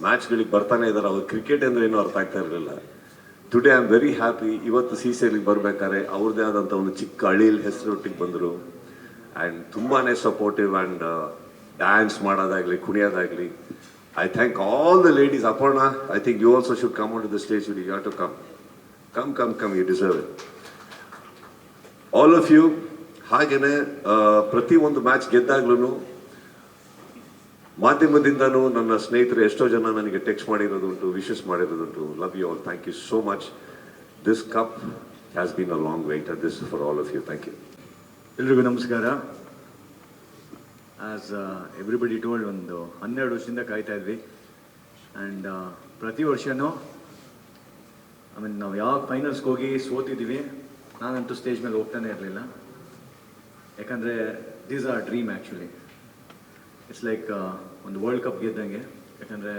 ಮ್ಯಾಚ್ಗಳಿಗೆ ಬರ್ತಾನೆ ಇದ್ದಾರೆ. ಅವ್ರು ಕ್ರಿಕೆಟ್ ಅಂದ್ರೆ ಏನೂ ಅರ್ಥ ಆಗ್ತಾ ಇರಲಿಲ್ಲ. Today I am very happy. ಇವತ್ತು CCLಗೆ ಬರ್ಬೇಕಾದ್ರೆ ಅವ್ರದ್ದೇ ಆದಂಥ ಒಂದು ಚಿಕ್ಕ ಹಳ್ಳಿಲ್ ಹೆಸರೊಟ್ಟಿಗೆ ಬಂದರು. ಆ್ಯಂಡ್ ತುಂಬಾನೇ ಸಪೋರ್ಟಿವ್ ಆ್ಯಂಡ್ ಡ್ಯಾನ್ಸ್ ಮಾಡೋದಾಗ್ಲಿ, ಕುಣಿಯೋದಾಗ್ಲಿ. I thank all the ladies. Aparna, I think you also should come onto the stage. You have to come. Come. You deserve it. All of you. ಹಾಗೇನೆ ಪ್ರತಿ ಒಂದು ಮ್ಯಾಚ್ ಗೆದ್ದಾಗ್ಲೂ ಮಾಧ್ಯಮದಿಂದನೂ ನನ್ನ ಸ್ನೇಹಿತರು ಎಷ್ಟೋ ಜನ ನನಗೆ ಟೆಕ್ಸ್ಟ್ ಮಾಡಿರೋದುಂಟು, ವಿಶಸ್ ಮಾಡಿರೋದುಂಟು. Love you all. Thank you so much. This cup has been a long wait. This for all of you. Thank you. ಎಲ್ರಿಗೂ ನಮಸ್ಕಾರ. ಆ್ಯಸ್ ಎವ್ರಿಬಡಿ ಟೋಲ್ಡ್, ಒಂದು 12 ವರ್ಷದಿಂದ ಕಾಯ್ತಾ ಇದ್ವಿ. ಆ್ಯಂಡ್ ಪ್ರತಿ ವರ್ಷವೂ ನಾವು ಯಾವಾಗ ಫೈನಲ್ಸ್ಗೆ ಹೋಗಿ ಸೋತಿದ್ದೀವಿ, ನಾನಂತೂ ಸ್ಟೇಜ್ ಮೇಲೆ ಹೋಗ್ತಾನೆ ಇರಲಿಲ್ಲ. ಯಾಕಂದರೆ these are dream actually. It's like ಒಂದು ವರ್ಲ್ಡ್ ಕಪ್ ಗೆದ್ದಂಗೆ. ಯಾಕಂದರೆ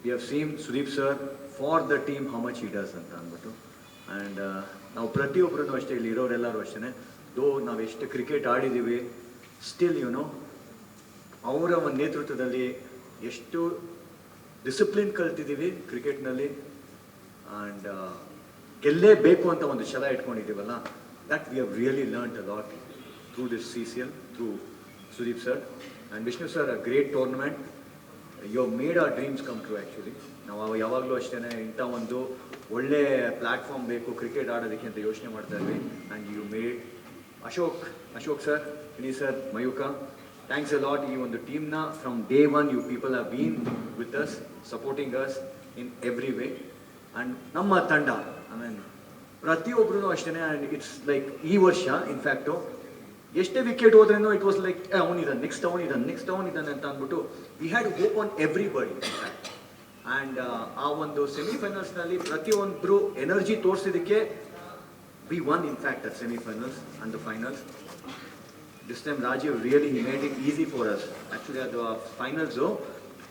we have seen Sudeep sir for the team how much he does ಅಂತ ಅಂದ್ಬಿಟ್ಟು. ಆ್ಯಂಡ್ ನಾವು ಪ್ರತಿಯೊಬ್ಬರೂ ಅಷ್ಟೇ, ಇಲ್ಲಿ ಇರೋರೆಲ್ಲರೂ ಅಷ್ಟೇ, ದೋ ನಾವು ಎಷ್ಟು ಕ್ರಿಕೆಟ್ ಆಡಿದ್ದೀವಿ, ಸ್ಟಿಲ್ ಅವರ ಒಂದು ನೇತೃತ್ವದಲ್ಲಿ ಎಷ್ಟು ಡಿಸಿಪ್ಲಿನ್ ಕಲ್ತಿದ್ದೀವಿ ಕ್ರಿಕೆಟ್ನಲ್ಲಿ. ಆ್ಯಂಡ್ ಗೆಲ್ಲೇಬೇಕು ಅಂತ ಒಂದು ಛಲ ಇಟ್ಕೊಂಡಿದ್ದೀವಲ್ಲ, that we have really learned a lot through this CCL, through Sudeep sir and Vishnu sir. A great tournament. You have made our dreams come true actually. ನಾವು ಯಾವಾಗಲೂ ಅಷ್ಟೇ ಇಂಥ ಒಂದು ಒಳ್ಳೆ ಪ್ಲ್ಯಾಟ್ಫಾರ್ಮ್ ಬೇಕು ಕ್ರಿಕೆಟ್ ಆಡೋದಕ್ಕೆ ಅಂತ ಯೋಚನೆ ಮಾಡ್ತಾ ಇದ್ವಿ. And you made Ashok sir, Ini sir, Mayuka, thanks a lot. ಈ ಒಂದು ಟೀಮ್ನ from day one you people have been with us, supporting us in every way. And ನಮ್ಮ ತಂಡ ಪ್ರತಿಯೊಬ್ಬರೂ ಅಷ್ಟೇ. ಆ್ಯಂಡ್ ಇಟ್ಸ್ ಲೈಕ್ ಈ ವರ್ಷ ಇನ್ಫ್ಯಾಕ್ಟು ಎಷ್ಟೇ ವಿಕೆಟ್ ಹೋದ್ರೇನೋ ಇಟ್ ವಾಸ್ ಲೈಕ್ ಅವನಿದ್ದಾನೆ, ನೆಕ್ಸ್ಟ್ ಅವನಿದ್ದಾನೆ ಅಂತ ಅಂದ್ಬಿಟ್ಟು we had hope on everybody. And ಆ ಒಂದು ಸೆಮಿಫೈನಲ್ಸ್ನಲ್ಲಿ ಪ್ರತಿಯೊಬ್ಬರು ಎನರ್ಜಿ ತೋರಿಸಿದ್ದಕ್ಕೆ we won in fact at semi-finals and the finals. This time Rajiv really made it easy for us. Actually at the finals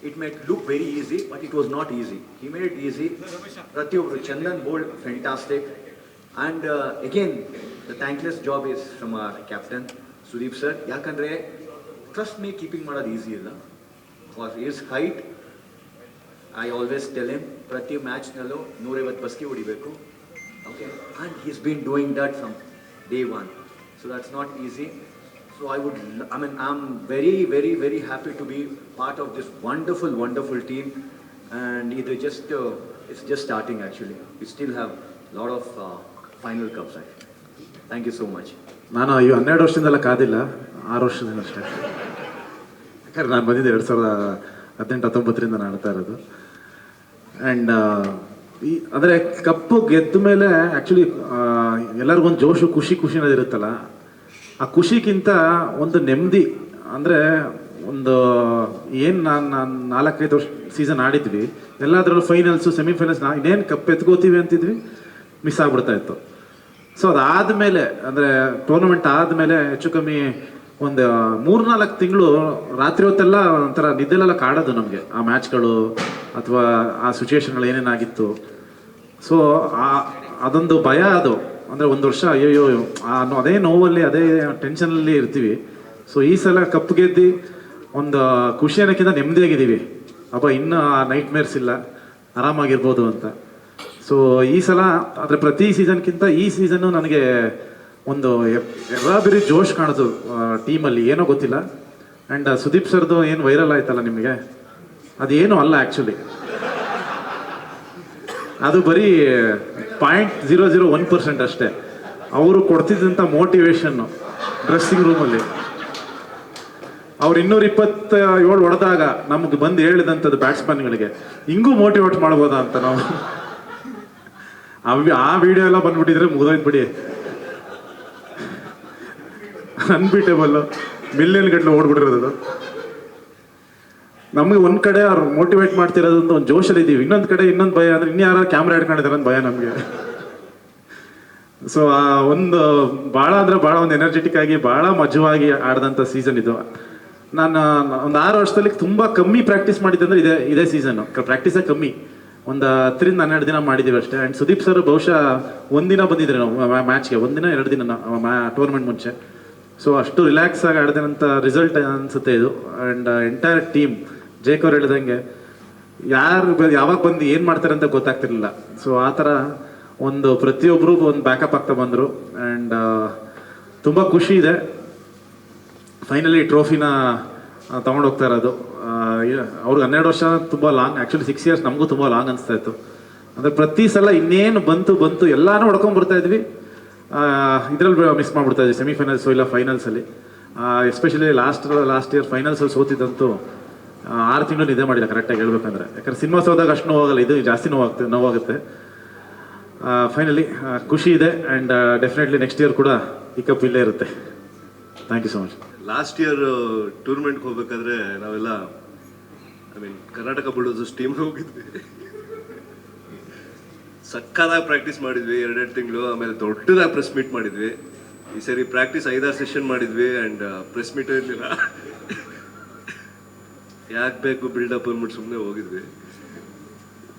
it might look very easy, but it was not easy. He made it easy. Pratyobru Chandan bowled fantastic. And again the thankless job is from our captain Sudeep sir. Yakandre trust me, keeping ಮಾಡೋದು easy ಇಲ್ಲ. For his height I always tell him ಪ್ರತಿ match ನಲ್ಲೂ 150 ಬಸ್ಕಿ ಹೊಡಿಬೇಕು. Okay, and he's been doing that from day one, so that's not easy. So I'm very, very, very happy to be part of this wonderful team. And it's just starting actually. We still have a lot of final cups actually. Thank you so much. ನಾನು 12 ವರ್ಷದಿಂದಲ್ಲ ಕಾದಿಲ್ಲ, 6 ವರ್ಷದಿಂದ ಅಷ್ಟೇ. ಯಾಕಂದ್ರೆ ನಾನು ಬಂದಿದ್ದೆ 2018-19 ನಾನು ಆಡ್ತಾ ಇರೋದು. And ಅಂದರೆ ಕಪ್ಪು ಗೆದ್ದ ಮೇಲೆ ಆ್ಯಕ್ಚುಲಿ ಎಲ್ಲರಿಗೊಂದು ಜೋಶು, ಖುಷಿ ಅನ್ನೋದಿರುತ್ತಲ್ಲ, ಆ ಖುಷಿಗಿಂತ ಒಂದು ನೆಮ್ಮದಿ. ಅಂದರೆ ಒಂದು ಏನು ನಾನು 4-5 ವರ್ಷ ಸೀಸನ್ ಆಡಿದ್ವಿ, ಎಲ್ಲದರಲ್ಲೂ ಫೈನಲ್ಸು, ಸೆಮಿಫೈನಲ್ಸ್, ಇನ್ನೇನು ಕಪ್ ಎತ್ಕೋತೀವಿ ಅಂತಿದ್ವಿ, ಮಿಸ್ ಆಗ್ಬಿಡ್ತಾ ಇತ್ತು. ಸೊ ಅದಾದಮೇಲೆ ಅಂದರೆ ಟೂರ್ನಮೆಂಟ್ ಆದಮೇಲೆ ಹೆಚ್ಚು ಕಮ್ಮಿ ಒಂದು 3-4 ತಿಂಗಳು ರಾತ್ರಿ ಹೊತ್ತೆಲ್ಲ ಒಂಥರ ನಿದ್ದೆಲೆಲ್ಲ ಕಾಡೋದು ನಮಗೆ, ಆ ಮ್ಯಾಚ್ಗಳು ಅಥವಾ ಆ ಸಿಚುವೇಶನ್ಗಳು ಏನೇನಾಗಿತ್ತು. ಸೊ ಅದೊಂದು ಭಯ ಅದು. ಅಂದರೆ ಒಂದು ವರ್ಷ ಅಯ್ಯೋ ಅದೇ ನೋವಲ್ಲಿ, ಅದೇ ಟೆನ್ಷನಲ್ಲಿ ಇರ್ತೀವಿ. ಸೊ ಈ ಸಲ ಕಪ್ ಗೆದ್ದು ಒಂದು ಖುಷಿ ಅನ್ನೋಕ್ಕಿಂತ ನೆಮ್ಮದಿಯಾಗಿದ್ದೀವಿ. ಅಪ್ಪ ಇನ್ನೂ ಆ ನೈಟ್ ಮೇರ್ಸ್ ಇಲ್ಲ, ಆರಾಮಾಗಿರ್ಬೋದು ಅಂತ. ಸೊ ಈ ಸಲ ಆದರೆ ಪ್ರತಿ ಸೀಸನ್ಗಿಂತ ಈ ಸೀಸನ್ನು ನನಗೆ ಒಂದು ಎರಾಬಿರಿ ಜೋಶ್ ಕಾಣೋದು ಟೀಮಲ್ಲಿ, ಏನೋ ಗೊತ್ತಿಲ್ಲ. ಆ್ಯಂಡ್ ಸುದೀಪ್ ಸರ್ದು ಏನು ವೈರಲ್ ಆಯ್ತಲ್ಲ ನಿಮಗೆ, ಅದೇನು ಅಲ್ಲ ಆ್ಯಕ್ಚುಲಿ. ಅದು ಬರೀ 0.001% ಅಷ್ಟೇ. ಅವರು ಕೊಡ್ತಿದ್ದಂಥ ಮೋಟಿವೇಶನ್ನು ಡ್ರೆಸ್ಸಿಂಗ್ ರೂಮಲ್ಲಿ, ಅವ್ರು 227 ಹೊಡೆದಾಗ ನಮಗೆ ಬಂದು ಹೇಳಿದಂಥದ್ದು ಬ್ಯಾಟ್ಸ್ಮನ್ಗಳಿಗೆ, ಹಿಂಗೂ ಮೋಟಿವೇಟ್ ಮಾಡ್ಬೋದಾ ಅಂತ ನಾವು ಆ ವಿಡಿಯೋ ಎಲ್ಲ ಬಂದ್ಬಿಟ್ಟಿದ್ರೆ ಮುಗಿದೋಯ್ತು ಬಿಡಿ. ಅನ್ಬೀಟೇಬಲ್, ಮಿಲಿಯನ್ ಗಟ್ಟಲೆ ಓಡ್ಬಿಟ್ಟಿರೋದು. ನಮಗೆ ಒಂದು ಕಡೆ ಅವ್ರು ಮೋಟಿವೇಟ್ ಮಾಡ್ತಿರೋದಂತ ಒಂದು ಜೋಶಲ್ಲಿ ಇದ್ದೀವಿ, ಇನ್ನೊಂದು ಕಡೆ ಇನ್ನೊಂದು ಭಯ ಅಂದರೆ ಇನ್ಯಾರು ಕ್ಯಾಮ್ರಾ ಹಿಡ್ಕೊಂಡಿದ್ದಾರೆ ಅಂತ ಭಯ ನಮಗೆ. ಸೊ ಒಂದು ಭಾಳ ಅಂದರೆ ಭಾಳ ಒಂದು ಎನರ್ಜೆಟಿಕ್ ಆಗಿ ಭಾಳ ಮಜವಾಗಿ ಆಡಿದಂಥ ಸೀಸನ್ ಇದು. ನಾನು ಒಂದು 6 ವರ್ಷದಲ್ಲಿ ತುಂಬ ಕಮ್ಮಿ ಪ್ರಾಕ್ಟೀಸ್ ಮಾಡಿದ್ದೆ ಅಂದರೆ ಇದೇ ಸೀಸನ್ನು. ಪ್ರಾಕ್ಟೀಸೇ ಕಮ್ಮಿ, ಒಂದು 10 ರಿಂದ 12 ದಿನ ಮಾಡಿದ್ದೀವಿ ಅಷ್ಟೇ. ಆ್ಯಂಡ್ ಸುದೀಪ್ ಸರ್ ಬಹುಶಃ ಒಂದಿನ ಬಂದಿದ್ರು ನಾವು ಮ್ಯಾಚ್ಗೆ, 1 ದಿನ 2 ದಿನ ಟೂರ್ನಮೆಂಟ್ ಮುಂಚೆ. ಸೊ ಅಷ್ಟು ರಿಲ್ಯಾಕ್ಸ್ ಆಗಿ ಆಡಿದಂಥ ರಿಸಲ್ಟ್ ಅನಿಸುತ್ತೆ ಇದು. ಆ್ಯಂಡ್ ಎಂಟೈರ್ ಟೀಮ್ ಜೇಕ್ ಅವ್ರು ಹೇಳಿದಂಗೆ ಯಾವಾಗ ಬಂದು ಏನು ಮಾಡ್ತಾರೆ ಅಂತ ಗೊತ್ತಾಗ್ತಿರ್ಲಿಲ್ಲ. ಸೊ ಆ ಥರ ಒಂದು ಪ್ರತಿಯೊಬ್ಬರು ಒಂದು ಬ್ಯಾಕಪ್ ಆಗ್ತಾ ಬಂದರು. ಆ್ಯಂಡ್ ತುಂಬ ಖುಷಿ ಇದೆ ಫೈನಲಿ ಟ್ರೋಫಿನ ತೊಗೊಂಡು ಹೋಗ್ತಾ ಇರೋದು. ಅವ್ರಿಗೆ 12 ವರ್ಷ ತುಂಬ ಲಾಂಗ್, ಆ್ಯಕ್ಚುಲಿ 6 ಇಯರ್ಸ್ ನಮಗೂ ತುಂಬ ಲಾಂಗ್ ಅನಿಸ್ತಾ ಇತ್ತು. ಅಂದರೆ ಪ್ರತಿ ಸಲ ಇನ್ನೇನು ಬಂತು ಎಲ್ಲಾನು ಹೊಡ್ಕೊಂಡು ಬರ್ತಾ ಇದ್ವಿ, ಇದರಲ್ಲಿ ಮಿಸ್ ಮಾಡಿಬಿಡ್ತಾ ಇದ್ವಿ ಸೆಮಿಫೈನಲ್ಸು ಇಲ್ಲ ಫೈನಲ್ಸಲ್ಲಿ. ಎಸ್ಪೆಷಲಿ ಲಾಸ್ಟ್ ಇಯರ್ ಫೈನಲ್ಸಲ್ಲಿ ಸೋತಿದ್ದಂತೂ 6 ತಿಂಗಳು ನಿದ್ದೆ ಮಾಡಿಲ್ಲ ಕರೆಕ್ಟಾಗಿ ಹೇಳ್ಬೇಕಂದ್ರೆ. ಯಾಕಂದ್ರೆ ಸಿನಿಮಾ ಸೋದಾಗ ಅಷ್ಟು ನೋವಾಗಲ್ಲ, ಇದು ಜಾಸ್ತಿ ನೋವಾಗುತ್ತೆ. ಫೈನಲಿ ಖುಷಿ ಇದೆ. ಆ್ಯಂಡ್ ಡೆಫಿನೆಟ್ಲಿ ನೆಕ್ಸ್ಟ್ ಇಯರ್ ಕೂಡ ಈ ಕಪ್ ಇಲ್ಲೇ ಇರುತ್ತೆ. Thank you so much. Last year ಟೂರ್ನಮೆಂಟ್ಗೆ ಹೋಗ್ಬೇಕಾದ್ರೆ ನಾವೆಲ್ಲ ಕರ್ನಾಟಕ ಬುಲ್ಡೋಸರ್ಸ್ ಟೀಮ್ ಹೋಗಿದ್ವಿ. ಸಕ್ಕದಾಗಿ ಪ್ರಾಕ್ಟೀಸ್ ಮಾಡಿದ್ವಿ 2 ತಿಂಗಳು. ಆಮೇಲೆ ದೊಡ್ಡದಾಗಿ ಪ್ರೆಸ್ ಮೀಟ್ ಮಾಡಿದ್ವಿ. ಈ ಸರಿ ಪ್ರಾಕ್ಟೀಸ್ 5-6 ಸೆಷನ್ ಮಾಡಿದ್ವಿ ಆ್ಯಂಡ್ ಪ್ರೆಸ್ ಮೀಟ್ ಇರಲಿಲ್ಲ. ಯಾಕೆ ಬೇಕು ಬಿಲ್ಡಪ್ ಅಂದ್ಬಿಟ್ಟು ಸುಮ್ಮನೆ ಹೋಗಿದ್ವಿ.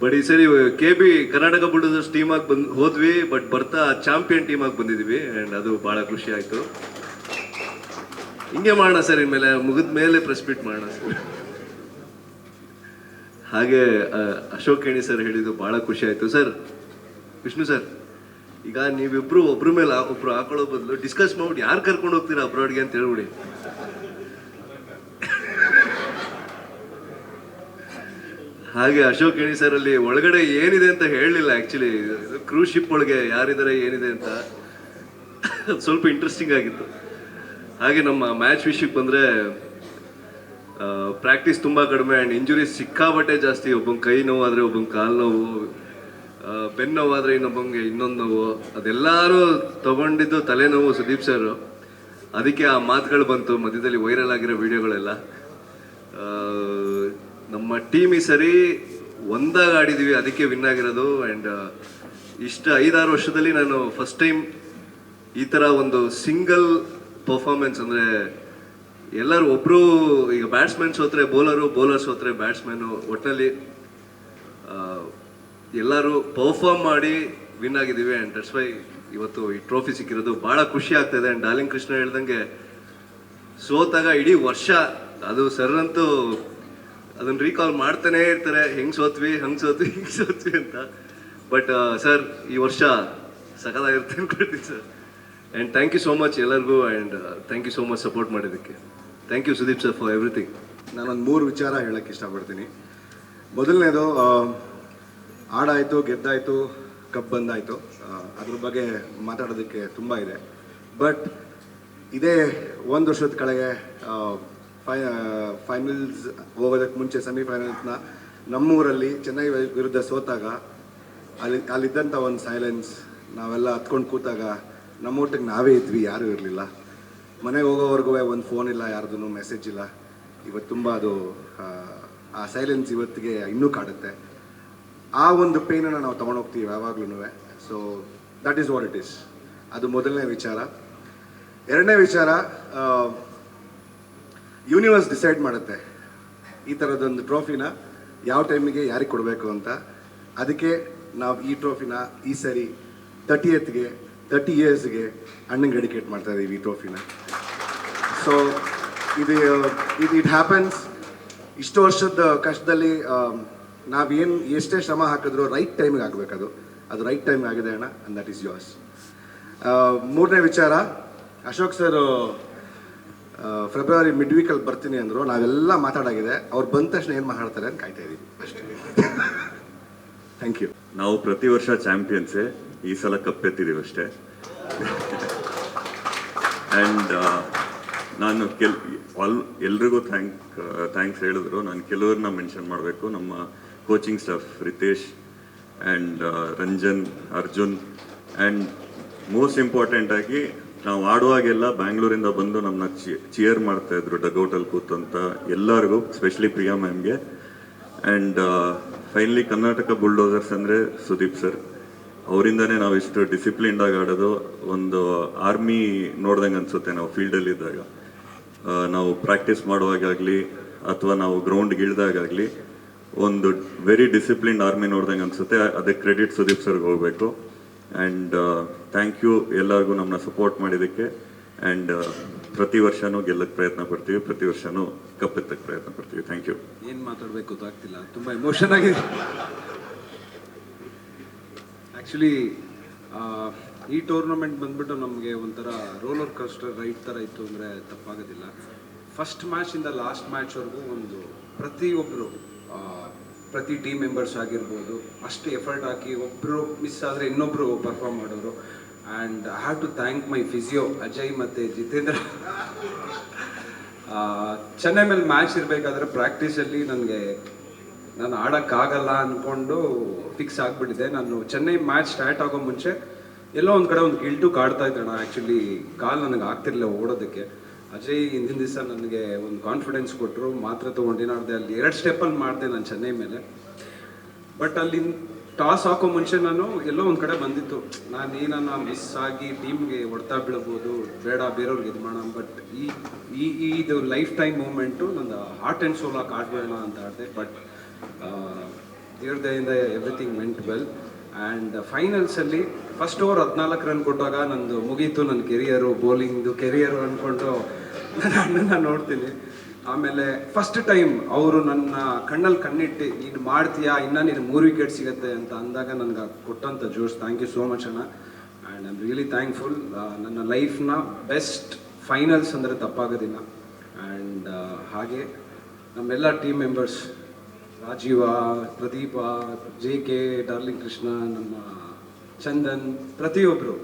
ಬಟ್ ಈ ಸರಿ KB ಕರ್ನಾಟಕ ಬುಲ್ಡೋಸರ್ಸ್ ಟೀಮಾಗಿ ಹೋದ್ವಿ. ಬಟ್ ಬರ್ತಾ ಚಾಂಪಿಯನ್ ಟೀಮಾಗಿ ಬಂದಿದ್ವಿ ಆ್ಯಂಡ್ ಅದು ಭಾಳ ಖುಷಿ ಆಯಿತು. ಹಿಂಗೆ ಮಾಡೋಣ ಸರ್, ಇನ್ಮೇಲೆ ಮುಗಿದ ಮೇಲೆ ಪ್ರೆಸ್ ಮೀಟ್ ಮಾಡೋಣ ಸರ್. ಹಾಗೆ ಅಶೋಕ್ ಕೇಣಿ ಸರ್ ಹೇಳಿದ್ದು ಭಾಳ ಖುಷಿ ಆಯಿತು. ಸರ್ ವಿಷ್ಣು ಸರ್, ಈಗ ನೀವಿಬ್ರು ಒಬ್ರ ಮೇಲೆ ಒಬ್ರು ಹಾಕೊಳ್ಳೋ ಬದಲು ಡಿಸ್ಕಸ್ ಮಾಡ್ಬಿಟ್ಟು ಯಾರು ಕರ್ಕೊಂಡು ಹೋಗ್ತೀರಾ ಅಬ್ರಾಡ್ಗೆ ಅಂತ ಹೇಳ್ಬಿಡಿ. ಹಾಗೆ ಅಶೋಕ್ ಕೇಣಿ ಸರ್ ಅಲ್ಲಿ ಒಳಗಡೆ ಏನಿದೆ ಅಂತ ಹೇಳಲಿಲ್ಲ. ಆ್ಯಕ್ಚುಲಿ ಕ್ರೂಸ್ ಶಿಪ್ ಒಳಗೆ ಯಾರಿದ್ದಾರೆ ಏನಿದೆ ಅಂತ ಸ್ವಲ್ಪ ಇಂಟ್ರೆಸ್ಟಿಂಗ್ ಆಗಿತ್ತು. ಹಾಗೆ ನಮ್ಮ ಮ್ಯಾಚ್ ವಿಷಯಕ್ಕೆ ಬಂದರೆ ಪ್ರಾಕ್ಟೀಸ್ ತುಂಬ ಕಡಿಮೆ ಆ್ಯಂಡ್ ಇಂಜುರೀಸ್ ಸಿಕ್ಕಾಬಟ್ಟೆ ಜಾಸ್ತಿ. ಒಬ್ಬಂಗೆ ಕೈ ನೋವಾದರೆ ಒಬ್ಬಂಗೆ ಕಾಲು ನೋವು, ಬೆನ್ನು ನೋವಾದರೆ ಇನ್ನೊಬ್ಬಂಗೆ ಇನ್ನೊಂದು ನೋವು. ಅದೆಲ್ಲರೂ ತಗೊಂಡಿದ್ದು ತಲೆನೋವು ಸುದೀಪ್ ಸರ್. ಅದಕ್ಕೆ ಆ ಮಾತುಗಳು ಬಂತು ಮಧ್ಯದಲ್ಲಿ ವೈರಲ್ ಆಗಿರೋ ವಿಡಿಯೋಗಳೆಲ್ಲ. ನಮ್ಮ ಟೀಮ್ ಈ ಸರಿ ಒಂದಾಗಿ ಆಡಿದ್ದೀವಿ, ಅದಕ್ಕೆ ವಿನ್ ಆಗಿರೋದು. ಆ್ಯಂಡ್ ಇಷ್ಟು 5-6 ವರ್ಷದಲ್ಲಿ ನಾನು ಫಸ್ಟ್ ಟೈಮ್ ಈ ಥರ ಒಂದು ಸಿಂಗಲ್ ಪರ್ಫಾರ್ಮೆನ್ಸ್, ಅಂದರೆ ಎಲ್ಲರೂ ಒಬ್ಬರು ಈಗ ಬ್ಯಾಟ್ಸ್ಮನ್ ಸೋತ್ರೆ ಬೌಲರ್ ಸೋತ್ರೆ ಬ್ಯಾಟ್ಸ್ಮನ್ನು, ಒಟ್ಟಿನಲ್ಲಿ ಎಲ್ಲರೂ ಪರ್ಫಾರ್ಮ್ ಮಾಡಿ ವಿನ್ ಆಗಿದ್ದೀವಿ. ಆ್ಯಂಡ್ ದಟ್ಸ್ ವೈ ಇವತ್ತು ಈ ಟ್ರೋಫಿ ಸಿಕ್ಕಿರೋದು ಭಾಳ ಖುಷಿ ಆಗ್ತಾಯಿದೆ. ಆ್ಯಂಡ್ ಡಾರ್ಲಿಂಗ್ ಕೃಷ್ಣ ಹೇಳ್ದಂಗೆ ಸೋತಾಗ ಇಡೀ ವರ್ಷ ಅದು ಸರ್ ಅಂತೂ ಅದನ್ನು ರೀಕಾಲ್ ಮಾಡ್ತಾನೇ ಇರ್ತಾರೆ, ಹೆಂಗೆ ಸೋತ್ವಿ ಹಂಗೆ ಸೋತ್ವಿ ಅಂತ. ಬಟ್ ಸರ್ ಈ ವರ್ಷ ಸಕಲಾಗಿರುತ್ತೆ ಅನ್ಕೊಳ್ತೀನಿ sir. And thank you so much ಎಲ್ಲರಿಗೂ. And thank you so much support ಮಾಡಿದ್ದಕ್ಕೆ. Thank you Sudeep sir for everything. ನಾನೊಂದು 3 ವಿಚಾರ ಹೇಳೋಕ್ಕೆ ಇಷ್ಟಪಡ್ತೀನಿ. ಮೊದಲನೇದು, ಆಡಾಯಿತು, ಗೆದ್ದಾಯಿತು, ಕಪ್ ಬಂದಾಯಿತು, ಅದ್ರ ಬಗ್ಗೆ ಮಾತಾಡೋದಕ್ಕೆ ತುಂಬ ಇದೆ. ಬಟ್ ಇದೇ 1 ವರ್ಷದ ಕೆಳಗೆ ಫೈನಲ್ಸ್ ಹೋಗೋದಕ್ಕೆ ಮುಂಚೆ ಸೆಮಿಫೈನಲ್ಸ್ನ ನಮ್ಮೂರಲ್ಲಿ ಚೆನ್ನೈ ವಿರುದ್ಧ ಸೋತಾಗ ಅಲ್ಲಿದ್ದಂಥ ಒಂದು ಸೈಲೆನ್ಸ್, ನಾವೆಲ್ಲ ಹತ್ಕೊಂಡು ಕೂತಾಗ ನಮ್ಮೊಟ್ಟಿಗೆ ನಾವೇ ಇದ್ವಿ, ಯಾರೂ ಇರಲಿಲ್ಲ. ಮನೆಗೆ ಹೋಗೋವರೆಗೂ ಒಂದು ಫೋನ್ ಇಲ್ಲ, ಯಾರ್ದು ಮೆಸೇಜ್ ಇಲ್ಲ. ಇವತ್ತು ತುಂಬ ಅದು ಆ ಸೈಲೆನ್ಸ್ ಇವತ್ತಿಗೆ ಇನ್ನೂ ಕಾಡುತ್ತೆ. ಆ ಒಂದು ಪೇನನ್ನು ನಾವು ತೊಗೊಂಡೋಗ್ತೀವಿ ಯಾವಾಗ್ಲೂ. So that is what it is. ಅದು ಮೊದಲನೇ ವಿಚಾರ. ಎರಡನೇ ವಿಚಾರ, ಯೂನಿವರ್ಸ್ ಡಿಸೈಡ್ ಮಾಡುತ್ತೆ ಈ ಥರದೊಂದು ಟ್ರೋಫಿನ ಯಾವ ಟೈಮಿಗೆ ಯಾರಿಗೆ ಕೊಡಬೇಕು ಅಂತ. ಅದಕ್ಕೆ ನಾವು ಈ ಟ್ರೋಫಿನ ಈ ಸರಿ 30 ಇಯರ್ಸ್ಗೆ ಅಣ್ಣಂಗೆ ಡೆಡಿಕೇಟ್ ಮಾಡ್ತಾ ಇದ್ದೀವಿ ಈ ಟ್ರೋಫಿನ. ಸೊ ಇದು ಇಟ್ ಹ್ಯಾಪನ್ಸ್. ಇಷ್ಟು ವರ್ಷದ ಕಷ್ಟದಲ್ಲಿ ನಾವೇನು ಎಷ್ಟೇ ಶ್ರಮ ಹಾಕಿದ್ರು ರೈಟ್ ಟೈಮಿಗೆ ಆಗಬೇಕದು. ಅದು ರೈಟ್ ಟೈಮ್ ಆಗಿದೆ ಅಣ್ಣ, ಆ್ಯಂಡ್ ದಟ್ ಈಸ್ ಯೋರ್ಸ್. ಮೂರನೇ ವಿಚಾರ, ಅಶೋಕ್ ಸರ್ ಫೆಬ್ರವರಿ ಮಿಡ್ ವೀಕಲ್ಲಿ ಬರ್ತೀನಿ ಅಂದರು. ನಾವೆಲ್ಲ ಮಾತಾಡಾಗಿದೆ. ಅವ್ರು ಬಂದ ತಕ್ಷಣ ಏನು ಮಾತಾಡ್ತಾರೆ ಅಂತ ಕಾಯ್ತಾ ಇದ್ದೀವಿ ಅಷ್ಟೇ. Thank you. ನಾವು ಪ್ರತಿ ವರ್ಷ ಚಾಂಪಿಯನ್ಸೇ, ಈ ಸಲ ಕಪ್ಪೆತ್ತಿದ್ದೀವಿ ಅಷ್ಟೇ. ಆ್ಯಂಡ್ ನಾನು ಎಲ್ರಿಗೂ ಥ್ಯಾಂಕ್ಸ್ ಹೇಳಿದ್ರು. ನಾನು ಕೆಲವ್ರನ್ನ ಮೆನ್ಷನ್ ಮಾಡಬೇಕು. ನಮ್ಮ coaching staff Ritesh and Ranjan, Arjun, and most ಇಂಪಾರ್ಟೆಂಟಾಗಿ ನಾವು ಆಡುವಾಗೆಲ್ಲ ಬ್ಯಾಂಗ್ಳೂರಿಂದ ಬಂದು ನಮ್ಮನ್ನ ಚಿಯರ್ ಮಾಡ್ತಾ ಇದ್ರು ಡಗೌಟಲ್ಲಿ ಕೂತಂತ ಎಲ್ಲರಿಗೂ, ಸ್ಪೆಷಲಿ ಪ್ರಿಯಾ ಮ್ಯಾಮ್ಗೆ. ಆ್ಯಂಡ್ ಫೈನಲಿ ಕರ್ನಾಟಕ ಬುಲ್ಡೋಸರ್ಸ್ ಅಂದರೆ ಸುದೀಪ್ ಸರ್. ಅವರಿಂದನೇ ನಾವು ಇಷ್ಟು ಡಿಸಿಪ್ಲಿನ್ಡ್ ಆಗಿ ಆಡೋದು. ಒಂದು ಆರ್ಮಿ ನೋಡ್ದಂಗೆ ಅನ್ಸುತ್ತೆ ನಾವು ಫೀಲ್ಡಲ್ಲಿ ಇದ್ದಾಗ. ನಾವು ಪ್ರಾಕ್ಟೀಸ್ ಮಾಡುವಾಗಲಿ ಅಥವಾ ನಾವು ಗ್ರೌಂಡ್ಗೆ ಇಳಿದಾಗಲಿ ಒಂದು ವೆರಿ ಡಿಸಿಪ್ಲಿನ್ಡ್ ಆರ್ಮಿ ನೋಡ್ದಂಗೆ ಅನ್ಸುತ್ತೆ. ಅದಕ್ಕೆ ಕ್ರೆಡಿಟ್ ಸುದೀಪ್ ಸರ್ಗೆ ಹೋಗಬೇಕು. ಆ್ಯಂಡ್ ಥ್ಯಾಂಕ್ ಯು ಎಲ್ಲರಿಗೂ ನಮ್ಮನ್ನ ಸಪೋರ್ಟ್ ಮಾಡಿದ್ದಕ್ಕೆ. ಆ್ಯಂಡ್ ಪ್ರತಿ ವರ್ಷನೂ ಗೆಲ್ಲಕ್ಕೆ ಪ್ರಯತ್ನ ಪಡ್ತೀವಿ, ಪ್ರತಿ ವರ್ಷನೂ ಕಪ್ಪೆತ್ತಕ್ಕೆ ಪ್ರಯತ್ನ ಪಡ್ತೀವಿ. Thank you. ಏನು ಮಾತಾಡಬೇಕು ಗೊತ್ತಾಗ್ತಿಲ್ಲ, ತುಂಬ ಎಮೋಷನ್ ಆಗಿದೆ. ಆ್ಯಕ್ಚುಲಿ ಈ ಟೂರ್ನಮೆಂಟ್ ಬಂದ್ಬಿಟ್ಟು ನಮಗೆ ಒಂಥರ ರೋಲರ್ ಕೋಸ್ಟರ್ ರೈಡ್ ಥರ ಇತ್ತು ಅಂದರೆ ತಪ್ಪಾಗೋದಿಲ್ಲ. ಫಸ್ಟ್ ಮ್ಯಾಚಿಂದ ಲಾಸ್ಟ್ ಮ್ಯಾಚ್ವರೆಗೂ ಒಂದು ಪ್ರತಿಯೊಬ್ಬರು ಪ್ರತಿ ಟೀಮ್ ಮೆಂಬರ್ಸ್ ಆಗಿರ್ಬೋದು ಅಷ್ಟು ಎಫರ್ಟ್ ಹಾಕಿ ಒಬ್ಬರು ಮಿಸ್ ಆದರೆ ಇನ್ನೊಬ್ಬರು ಪರ್ಫಾರ್ಮ್ ಮಾಡೋರು. And I have to thank my physio Ajay ಮತ್ತು ಜಿತೇಂದ್ರ. ಚೆನ್ನೈ ಮೇಲೆ ಮ್ಯಾಚ್ ಇರಬೇಕಾದ್ರೆ ಪ್ರಾಕ್ಟೀಸಲ್ಲಿ ನಾನು ಆಡೋಕ್ಕಾಗಲ್ಲ ಅಂದ್ಕೊಂಡು ಫಿಕ್ಸ್ ಆಗಿಬಿಟ್ಟಿದೆ. ನಾನು ಚೆನ್ನೈ ಮ್ಯಾಚ್ ಸ್ಟಾರ್ಟ್ ಆಗೋ ಮುಂಚೆ ಎಲ್ಲೋ ಒಂದು ಕಡೆ ಒಂದು ಗಿಲ್ಟು ಕಾಡ್ತಾ ಇದ್ದೆ. ಆ್ಯಕ್ಚುಲಿ ಕಾಲು ನನಗೆ ಆಗ್ತಿರಲಿಲ್ಲ ಓಡೋದಕ್ಕೆ. ಅಜಯ್ ಹಿಂದಿನ ದಿವಸ ನನಗೆ ಒಂದು ಕಾನ್ಫಿಡೆನ್ಸ್ ಕೊಟ್ಟರು, ಮಾತ್ರ ತೊಗೊಂಡು ನಾಡ್ದೆ ಅಲ್ಲಿ 2 ಸ್ಟೆಪ್ಪಲ್ಲಿ ಮಾಡಿದೆ ನಾನು ಚೆನ್ನೈ ಮೇಲೆ. ಬಟ್ ಅಲ್ಲಿ ಟಾಸ್ ಹಾಕೋ ಮುಂಚೆ ನಾನು ಎಲ್ಲೋ ಒಂದು ಕಡೆ ಬಂದಿತ್ತು, ನಾನು ಏನನ್ನ ಮಿಸ್ ಆಗಿ ಟೀಮ್ಗೆ ಹೊಡ್ತಾ ಬೀಳ್ಬೋದು, ಬೇಡ ಬೇರೆಯವ್ರಿಗೆ ಇದು ಮಾಡೋಣ. ಬಟ್ ಇದು ಲೈಫ್ ಟೈಮ್ ಮೂಮೆಂಟು ನಂದು ಹಾರ್ಟ್ ಆ್ಯಂಡ್ ಸೋಲ್ ಹಾಕಿ ಆಡಬೇಡ ಅಂತ ಆಡಿದೆ. ಬಟ್ ದೇವ್ರ ದಯಿಂದ ಎವ್ರಿಥಿಂಗ್ ವೆಂಟ್ ವೆಲ್. ಆ್ಯಂಡ್ ಫೈನಲ್ಸಲ್ಲಿ ಫಸ್ಟ್ ಓವರ್ 14 ರನ್ ಕೊಟ್ಟಾಗ ನಂದು ಮುಗೀತು ನನ್ನ ಕೆರಿಯರು, ಬೌಲಿಂಗ್ದು ಕೆರಿಯರು ಅಂದ್ಕೊಂಡು ನನ್ನ ಅಣ್ಣನ ನೋಡ್ತೀನಿ. ಆಮೇಲೆ ಫಸ್ಟ್ ಟೈಮ್ ಅವರು ನನ್ನ ಕಣ್ಣಲ್ಲಿ ಕಣ್ಣಿಟ್ಟು ನೀನು ಮಾಡ್ತೀಯಾ, ಇನ್ನೂ ನೀನು 3 ವಿಕೆಟ್ ಸಿಗುತ್ತೆ ಅಂತ ಅಂದಾಗ ನನಗೆ ಕೊಟ್ಟಂಥ ಜೋಶ್. ಥ್ಯಾಂಕ್ ಯು ಸೋ ಮಚ್ ಅಣ್ಣ. And I am really thankful. ನನ್ನ ಲೈಫ್ನ ಬೆಸ್ಟ್ ಫೈನಲ್ಸ್ ಅಂದರೆ ತಪ್ಪಾಗೋದಿಲ್ಲ. ಆ್ಯಂಡ್ ಹಾಗೆ ನಮ್ಮೆಲ್ಲ team members Rajeev, Pradeep, JK, darling Krishna, ನಮ್ಮ ಚಂದನ್, ಪ್ರತಿಯೊಬ್ಬರು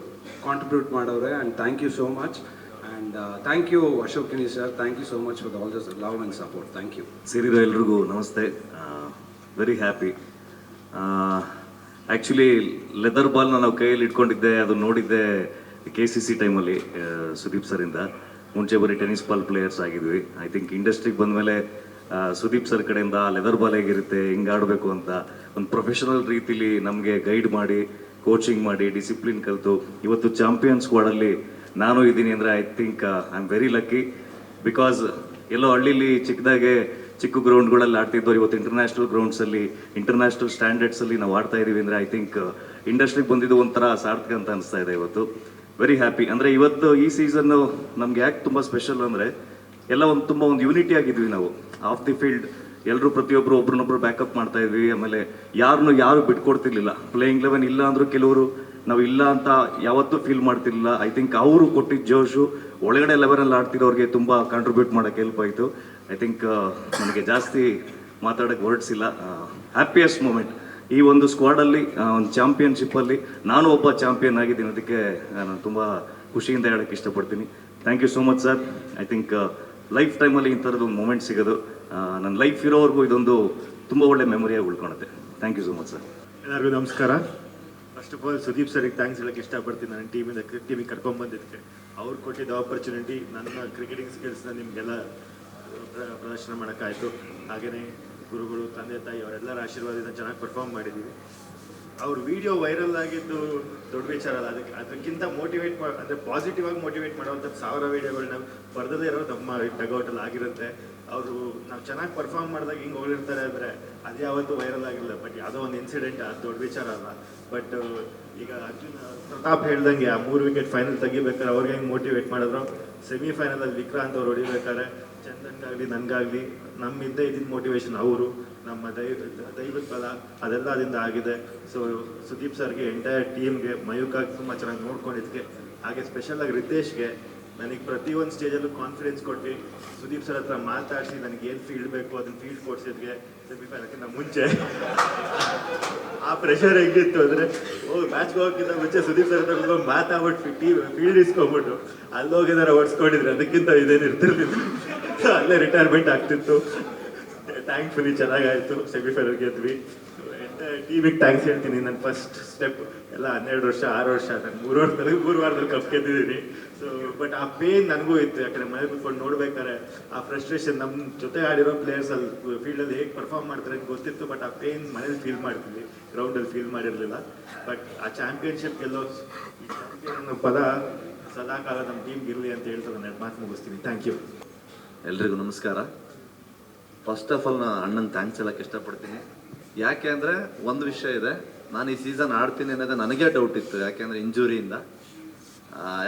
ಕಾಂಟ್ರಿಬ್ಯೂಟ್ ಮಾಡವ್ರೆ. And thank you so much. And thank you Ashokini sir, thank you so much for all this love and support. Thank you. ಸೇರಿರೋ ಎಲ್ರಿಗೂ ನಮಸ್ತೆ. Very happy. ಆ್ಯಕ್ಚುಲಿ ಲೆದರ್ ಬಾಲ್ನ ನಾವು ಕೈಯಲ್ಲಿ ಇಟ್ಕೊಂಡಿದ್ದೆ, ಅದು ನೋಡಿದ್ದೆ KCC ಟೈಮಲ್ಲಿ ಸುದೀಪ್ ಸರಿಂದ. ಮುಂಚೆ ಬರೀ ಟೆನ್ನಿಸ್ ಬಾಲ್ ಪ್ಲೇಯರ್ಸ್ ಆಗಿದ್ವಿ. ಐ ಥಿಂಕ್ ಇಂಡಸ್ಟ್ರಿಗೆ ಬಂದಮೇಲೆ ಸುದೀಪ್ ಸರ್ ಕಡೆಯಿಂದ ಲೆದರ್ ಬಾಲ್ ಹೇಗಿರುತ್ತೆ, ಹಿಂಗೆ ಆಡಬೇಕು ಅಂತ ಒಂದು ಪ್ರೊಫೆಷನಲ್ ರೀತಿಲಿ ನಮಗೆ ಗೈಡ್ ಮಾಡಿ, ಕೋಚಿಂಗ್ ಮಾಡಿ, ಡಿಸಿಪ್ಲಿನ್ ಕಲಿತು ಇವತ್ತು ಚಾಂಪಿಯನ್ ಸ್ಕ್ವಾಡಲ್ಲಿ ನಾನು ಇದ್ದೀನಿ ಅಂದರೆ I think I am very lucky. Because ಎಲ್ಲೋ ಹಳ್ಳಿಲಿ ಚಿಕ್ಕದಾಗೆ ಚಿಕ್ಕ ಗ್ರೌಂಡ್ಗಳಲ್ಲಿ ಆಡ್ತಿದ್ದವ್ರು ಇವತ್ತು ಇಂಟರ್ನ್ಯಾಷನಲ್ ಗ್ರೌಂಡ್ಸಲ್ಲಿ ಇಂಟರ್ನ್ಯಾಷನಲ್ ಸ್ಟ್ಯಾಂಡರ್ಡ್ಸಲ್ಲಿ ನಾವು ಆಡ್ತಾ ಇದ್ದೀವಿ ಅಂದರೆ ಐ ಥಿಂಕ್ ಇಂಡಸ್ಟ್ರಿಗೆ ಬಂದಿದ್ದು ಒಂಥರ ಸಾರ್ಥಕ ಅಂತ ಅನಿಸ್ತಾ ಇದೆ ಇವತ್ತು. Very happy. ಅಂದರೆ ಇವತ್ತು ಈ ಸೀಸನ್ನು ನಮ್ಗೆ ಯಾಕೆ ತುಂಬ ಸ್ಪೆಷಲ್ ಅಂದರೆ ಎಲ್ಲ ತುಂಬ ಒಂದು ಯೂನಿಟಿ ಆಗಿದ್ವಿ ನಾವು. ಆಫ್ ದಿ ಫೀಲ್ಡ್ ಎಲ್ಲರೂ ಪ್ರತಿಯೊಬ್ಬರು ಒಬ್ರನ್ನೊಬ್ರು ಬ್ಯಾಕಪ್ ಮಾಡ್ತಾ ಇದ್ವಿ. ಆಮೇಲೆ ಯಾರು ಬಿಟ್ಕೊಡ್ತಿರ್ಲಿಲ್ಲ. ಪ್ಲೇಯಿಂಗ್ 11 ಇಲ್ಲ ಅಂದರೂ ಕೆಲವರು ನಾವು ಇಲ್ಲ ಅಂತ ಯಾವತ್ತೂ ಫೀಲ್ ಮಾಡ್ತಿರ್ಲಿಲ್ಲ. ಐ ಥಿಂಕ್ ಅವರು ಕೊಟ್ಟಿದ್ದ ಜೋಶು ಒಳಗಡೆ 11 ಆಡ್ತಿರೋರಿಗೆ ತುಂಬ ಕಾಂಟ್ರಿಬ್ಯೂಟ್ ಮಾಡೋಕ್ಕೆ ಹೆಲ್ಪ್ ಆಯಿತು. ಐ ಥಿಂಕ್ ನನಗೆ ಜಾಸ್ತಿ ಮಾತಾಡೋಕ್ಕೆ ವರ್ಡ್ಸ್ ಇಲ್ಲ. ಹ್ಯಾಪಿಯೆಸ್ಟ್ ಮೂಮೆಂಟ್ ಈ ಒಂದು ಸ್ಕ್ವಾಡಲ್ಲಿ, ಒಂದು ಚಾಂಪಿಯನ್ಶಿಪ್ಪಲ್ಲಿ ನಾನು ಒಬ್ಬ ಚಾಂಪಿಯನ್ ಆಗಿದ್ದೀನಿ. ಅದಕ್ಕೆ ನಾನು ತುಂಬ ಖುಷಿಯಿಂದ ಹೇಳೋಕ್ಕೆ ಇಷ್ಟಪಡ್ತೀನಿ. Thank you so much sir. I think life ಟೈಮಲ್ಲಿ ಇಂಥದ್ದು ಒಂದು ಮೂಮೆಂಟ್ ಸಿಗೋದು ನನ್ನ ಲೈಫ್ ಇರೋವರೆಗೂ ಇದೊಂದು ತುಂಬ ಒಳ್ಳೆ ಮೆಮೊರಿಯಾಗಿ ಉಳ್ಕೊಳುತ್ತೆ. Thank you so much sir. ಎಲ್ಲರಿಗೂ ನಮಸ್ಕಾರ. ಫಸ್ಟ್ ಆಫ್ ಆಲ್ ಸುದೀಪ್ ಸರ್ಗೆ ಥ್ಯಾಂಕ್ಸ್ ಹೇಳಕ್ಕೆ ಇಷ್ಟಪಡ್ತೀನಿ. ನನ್ನ ಟೀಮಿಗೆ ಕರ್ಕೊಂಡ್ಬಂದಿದ್ದಕ್ಕೆ, ಅವ್ರು ಕೊಟ್ಟಿದ್ದ ಆಪರ್ಚುನಿಟಿ, ನನ್ನ ಕ್ರಿಕೆಟಿಂಗ್ ಸ್ಕಿಲ್ಸ್ನ ನಿಮಗೆಲ್ಲ ಪ್ರದರ್ಶನ ಮಾಡೋಕ್ಕಾಯಿತು. ಹಾಗೆಯೇ ಗುರುಗಳು, ತಂದೆ ತಾಯಿ ಅವರೆಲ್ಲರ ಆಶೀರ್ವಾದದಿಂದ ಚೆನ್ನಾಗಿ ಪರ್ಫಾರ್ಮ್ ಮಾಡಿದ್ದೀವಿ. ಅವ್ರ ವಿಡಿಯೋ ವೈರಲ್ ಆಗಿದ್ದು ದೊಡ್ಡ ವಿಚಾರ ಅಲ್ಲ. ಅದಕ್ಕಿಂತ ಮೋಟಿವೇಟ್ ಅಂದರೆ ಪಾಸಿಟಿವ್ ಆಗಿ ಮೋಟಿವೇಟ್ ಮಾಡೋವಂಥ 1000 ವೀಡಿಯೋಗಳನ್ನ ಬರೆದೇ ಇರೋ ನಮ್ಮ ಡಗೌಟಲ್ಲಿ ಆಗಿರುತ್ತೆ. ಅವರು ನಾವು ಚೆನ್ನಾಗಿ ಪರ್ಫಾರ್ಮ್ ಮಾಡಿದಾಗ ಹಿಂಗೆ ಹೋಗಿರ್ತಾರೆ ಅಂದರೆ ಅದು ಯಾವತ್ತೂ ವೈರಲ್ ಆಗಿಲ್ಲ. ಬಟ್ ಯಾವುದೋ ಒಂದು ಇನ್ಸಿಡೆಂಟ್, ಅದು ದೊಡ್ಡ ವಿಚಾರ ಅಲ್ಲ. ಬಟ್ ಈಗ ಅರ್ಜುನ್ ಪ್ರತಾಪ್ ಹೇಳ್ದಂಗೆ ಆ 3 ವಿಕೆಟ್ ಫೈನಲ್ ತೆಗಿಬೇಕಾದ್ರೆ ಅವ್ರಿಗೆ ಹೆಂಗೆ ಮೋಟಿವೇಟ್ ಮಾಡಿದ್ರು, ಸೆಮಿಫೈನಲಲ್ಲಿ ವಿಕ್ರಾಂತ್ ಅವ್ರು ಹೊಡಿಬೇಕಾದ್ರೆ ಚಂದನ್ಗಾಗಲಿ ನನಗಾಗಲಿ ನಮ್ಮಿಂದ ಇದ್ದಿದ್ದ ಮೋಟಿವೇಶನ್ ಅವರು, ನಮ್ಮ ದೈವದ ಬಲ ಅದೆಲ್ಲ ಅದರಿಂದ ಆಗಿದೆ. ಸೊ ಸುದೀಪ್ ಸರ್ಗೆ, ಎಂಟೈರ್ ಟೀಮ್ಗೆ, ಮಯೂಕಾಗಿ ತುಂಬ ಚೆನ್ನಾಗಿ ನೋಡ್ಕೊಂಡಿದ್ದಕ್ಕೆ, ಹಾಗೆ ಸ್ಪೆಷಲಾಗಿ ರಿತೇಶ್ಗೆ ನನಗೆ ಪ್ರತಿಯೊಂದು ಸ್ಟೇಜಲ್ಲೂ ಕಾನ್ಫಿಡೆನ್ಸ್ ಕೊಟ್ಟು ಸುದೀಪ್ ಸರ್ ಹತ್ರ ಮಾತಾಡಿಸಿ ನನಗೆ ಏನು ಫೀಲ್ಡ್ ಬೇಕು ಅದನ್ನು ಫೀಲ್ಡ್ ಕೊಡ್ಸಿದ್ಗೆ ಸೆಮಿಫೈನಲ್ಕಿಂತ ಮುಂಚೆ ಆ ಪ್ರೆಷರ್ ಹೆಂಗಿತ್ತು ಅಂದರೆ ಮ್ಯಾಚ್ಗೆ ಹೋಗೋಕ್ಕಿಂತ ಮುಂಚೆ ಸುದೀಪ್ ಸರ್ ಹತ್ರ ಮಾತಾಡ್ಬಿಟ್ಟು ಫೀಲ್ಡ್ ಇಸ್ಕೊಂಡ್ಬಿಟ್ಟು ಅಲ್ಲೋಗಿದಾರೆ ಓಡಿಸ್ಕೊಂಡಿದ್ರೆ ಅದಕ್ಕಿಂತ ಇದೇನು ಇರ್ತಿರ್ಲಿಲ್ಲ. ಅಲ್ಲೇ ರಿಟೈರ್ಮೆಂಟ್ ಆಗ್ತಿತ್ತು. ಥ್ಯಾಂಕ್ಫುಲಿ ಚೆನ್ನಾಗಾಯಿತು, ಸೆಮಿಫೈನಲ್ ಗೆದ್ವಿ. ಟೀಮಿಗೆ ಥ್ಯಾಂಕ್ಸ್ ಹೇಳ್ತೀನಿ. ನನ್ನ ಫಸ್ಟ್ ಸ್ಟೆಪ್ ಎಲ್ಲ 12 ವರ್ಷ 6 ವರ್ಷ, ನಾನು 3 ವಾರದಲ್ಲಿ ಕಪ್ ಗೆದ್ದಿದ್ದೀನಿ. ಸೊ ಬಟ್ ಆ ಪೇನ್ ನನಗೂ ಇತ್ತು, ಯಾಕಂದ್ರೆ ಮನೆ ಕೂತ್ಕೊಂಡು ನೋಡ್ಬೇಕಾದ್ರೆ ಆ ಫ್ರಸ್ಟ್ರೇಷನ್ ನಮ್ಮ ಜೊತೆ ಆಡಿರೋ ಪ್ಲೇಯರ್ಸ್ ಅಲ್ಲಿ ಫೀಲ್ಡಲ್ಲಿ ಹೇಗೆ ಪರ್ಫಾರ್ಮ್ ಮಾಡ್ತಾರೆ ಅಂತ ಗೊತ್ತಿತ್ತು. ಬಟ್ ಆ ಪೇನ್ ಮನೇಲಿ ಫೀಲ್ ಮಾಡ್ತೀವಿ, ಗ್ರೌಂಡಲ್ಲಿ ಫೀಲ್ ಮಾಡಿರಲಿಲ್ಲ. ಬಟ್ ಆ ಚಾಂಪಿಯನ್ಶಿಪ್ ಗೆಲ್ಲೋ ಅನ್ನೋ ಪದ ಸದಾಕಾಲ ನಮ್ಮ ಟೀಮ್ಗೆ ಇರಲಿ ಅಂತ ಹೇಳ್ತಾ ನಾನು ಮಾತು ಮುಗಿಸ್ತೀನಿ. Thank you. ಎಲ್ರಿಗೂ ನಮಸ್ಕಾರ. ಫಸ್ಟ್ ಆಫ್ ಆಲ್ ನಾನು ಅಣ್ಣನ ಥ್ಯಾಂಕ್ಸ್ ಹೇಳಕ್ಕೆ ಇಷ್ಟಪಡ್ತೀನಿ. ಯಾಕೆ ಅಂದರೆ ಒಂದು ವಿಷಯ ಇದೆ, ನಾನು ಈ ಸೀಸನ್ ಆಡ್ತೀನಿ ಅನ್ನೋದು ನನಗೆ ಡೌಟ್ ಇತ್ತು, ಯಾಕೆಂದರೆ ಇಂಜುರಿಯಿಂದ.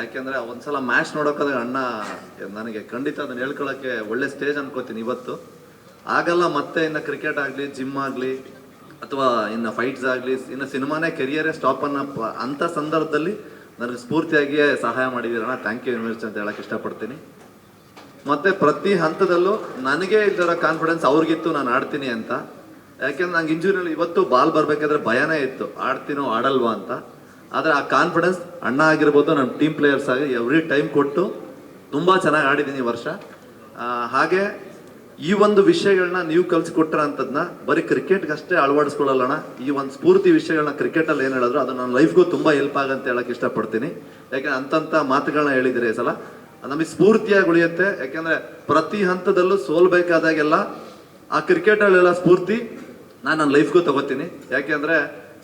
ಯಾಕೆಂದರೆ ಒಂದ್ಸಲ ಮ್ಯಾಚ್ ನೋಡೋಕ್ಕಾದ್ರೆ ಅಣ್ಣ ನನಗೆ ಖಂಡಿತ ಅದನ್ನು ಹೇಳ್ಕೊಳ್ಳೋಕ್ಕೆ ಒಳ್ಳೆ ಸ್ಟೇಜ್ ಅನ್ಕೋತೀನಿ ಇವತ್ತು. ಆಗಲ್ಲ ಮತ್ತೆ ಇನ್ನು ಕ್ರಿಕೆಟ್ ಆಗಲಿ, ಜಿಮ್ ಆಗಲಿ, ಅಥವಾ ಇನ್ನು ಫೈಟ್ಸ್ ಆಗಲಿ, ಇನ್ನು ಸಿನಿಮಾನೇ ಕೆರಿಯರೇ ಸ್ಟಾಪ್ ಅಂಥ ಸಂದರ್ಭದಲ್ಲಿ ನನಗೆ ಸ್ಫೂರ್ತಿಯಾಗಿ ಸಹಾಯ ಮಾಡಿದ್ದೀರಣ್ಣ. ಥ್ಯಾಂಕ್ ಯು ಯೂನಿವರ್ಸಿಟಿ ಅಂತ ಹೇಳಕ್ಕೆ ಇಷ್ಟಪಡ್ತೀನಿ. ಮತ್ತು ಪ್ರತಿ ಹಂತದಲ್ಲೂ ನನಗೆ ಇಲ್ದಿರೋ ಕಾನ್ಫಿಡೆನ್ಸ್ ಅವ್ರಿಗಿತ್ತು ನಾನು ಆಡ್ತೀನಿ ಅಂತ. ಯಾಕೆಂದ್ರೆ ನಂಗೆ ಇಂಜುರಿಯಲ್ಲಿ ಇವತ್ತು ಬಾಲ್ ಬರಬೇಕಾದ್ರೆ ಭಯನೇ ಇತ್ತು, ಆಡ್ತೀನೋ ಆಡಲ್ವಾ ಅಂತ. ಆದರೆ ಆ ಕಾನ್ಫಿಡೆನ್ಸ್ ಅಣ್ಣ ಆಗಿರ್ಬೋದು, ನಮ್ಮ ಟೀಮ್ ಪ್ಲೇಯರ್ಸ್ ಆಗಿ ಎವ್ರಿ ಟೈಮ್ ಕೊಟ್ಟು ತುಂಬ ಚೆನ್ನಾಗಿ ಆಡಿದ್ದೀನಿ ಈ ವರ್ಷ. ಹಾಗೆ ಈ ಒಂದು ವಿಷಯಗಳನ್ನ ನೀವು ಕಲಿಸ್ಕೊಟ್ರ ಅಂಥದ್ದನ್ನ ಬರೀ ಕ್ರಿಕೆಟ್ಗೆ ಅಷ್ಟೇ ಅಳವಡಿಸ್ಕೊಳ್ಳೋಣ. ಈ ಒಂದು ಸ್ಫೂರ್ತಿ ವಿಷಯಗಳನ್ನ ಕ್ರಿಕೆಟಲ್ಲಿ ಏನು ಹೇಳಿದ್ರು ಅದು ನನ್ನ ಲೈಫ್ಗೂ ತುಂಬ ಹೆಲ್ಪ್ ಆಗಂತ ಹೇಳಕ್ಕೆ ಇಷ್ಟಪಡ್ತೀನಿ. ಯಾಕೆಂದ್ರೆ ಅಂತಂಥ ಮಾತುಗಳನ್ನ ಹೇಳಿದರೆ ಈ ಸಲ ನಮಗೆ ಸ್ಫೂರ್ತಿಯಾಗಿ ಉಳಿಯುತ್ತೆ. ಯಾಕೆಂದರೆ ಪ್ರತಿ ಹಂತದಲ್ಲೂ ಸೋಲ್ಬೇಕಾದಾಗೆಲ್ಲ ಆ ಕ್ರಿಕೆಟಲ್ಲೆಲ್ಲ ಸ್ಫೂರ್ತಿ ನಾನು ನನ್ನ ಲೈಫ್ಗೂ ತಗೋತೀನಿ. ಯಾಕೆಂದರೆ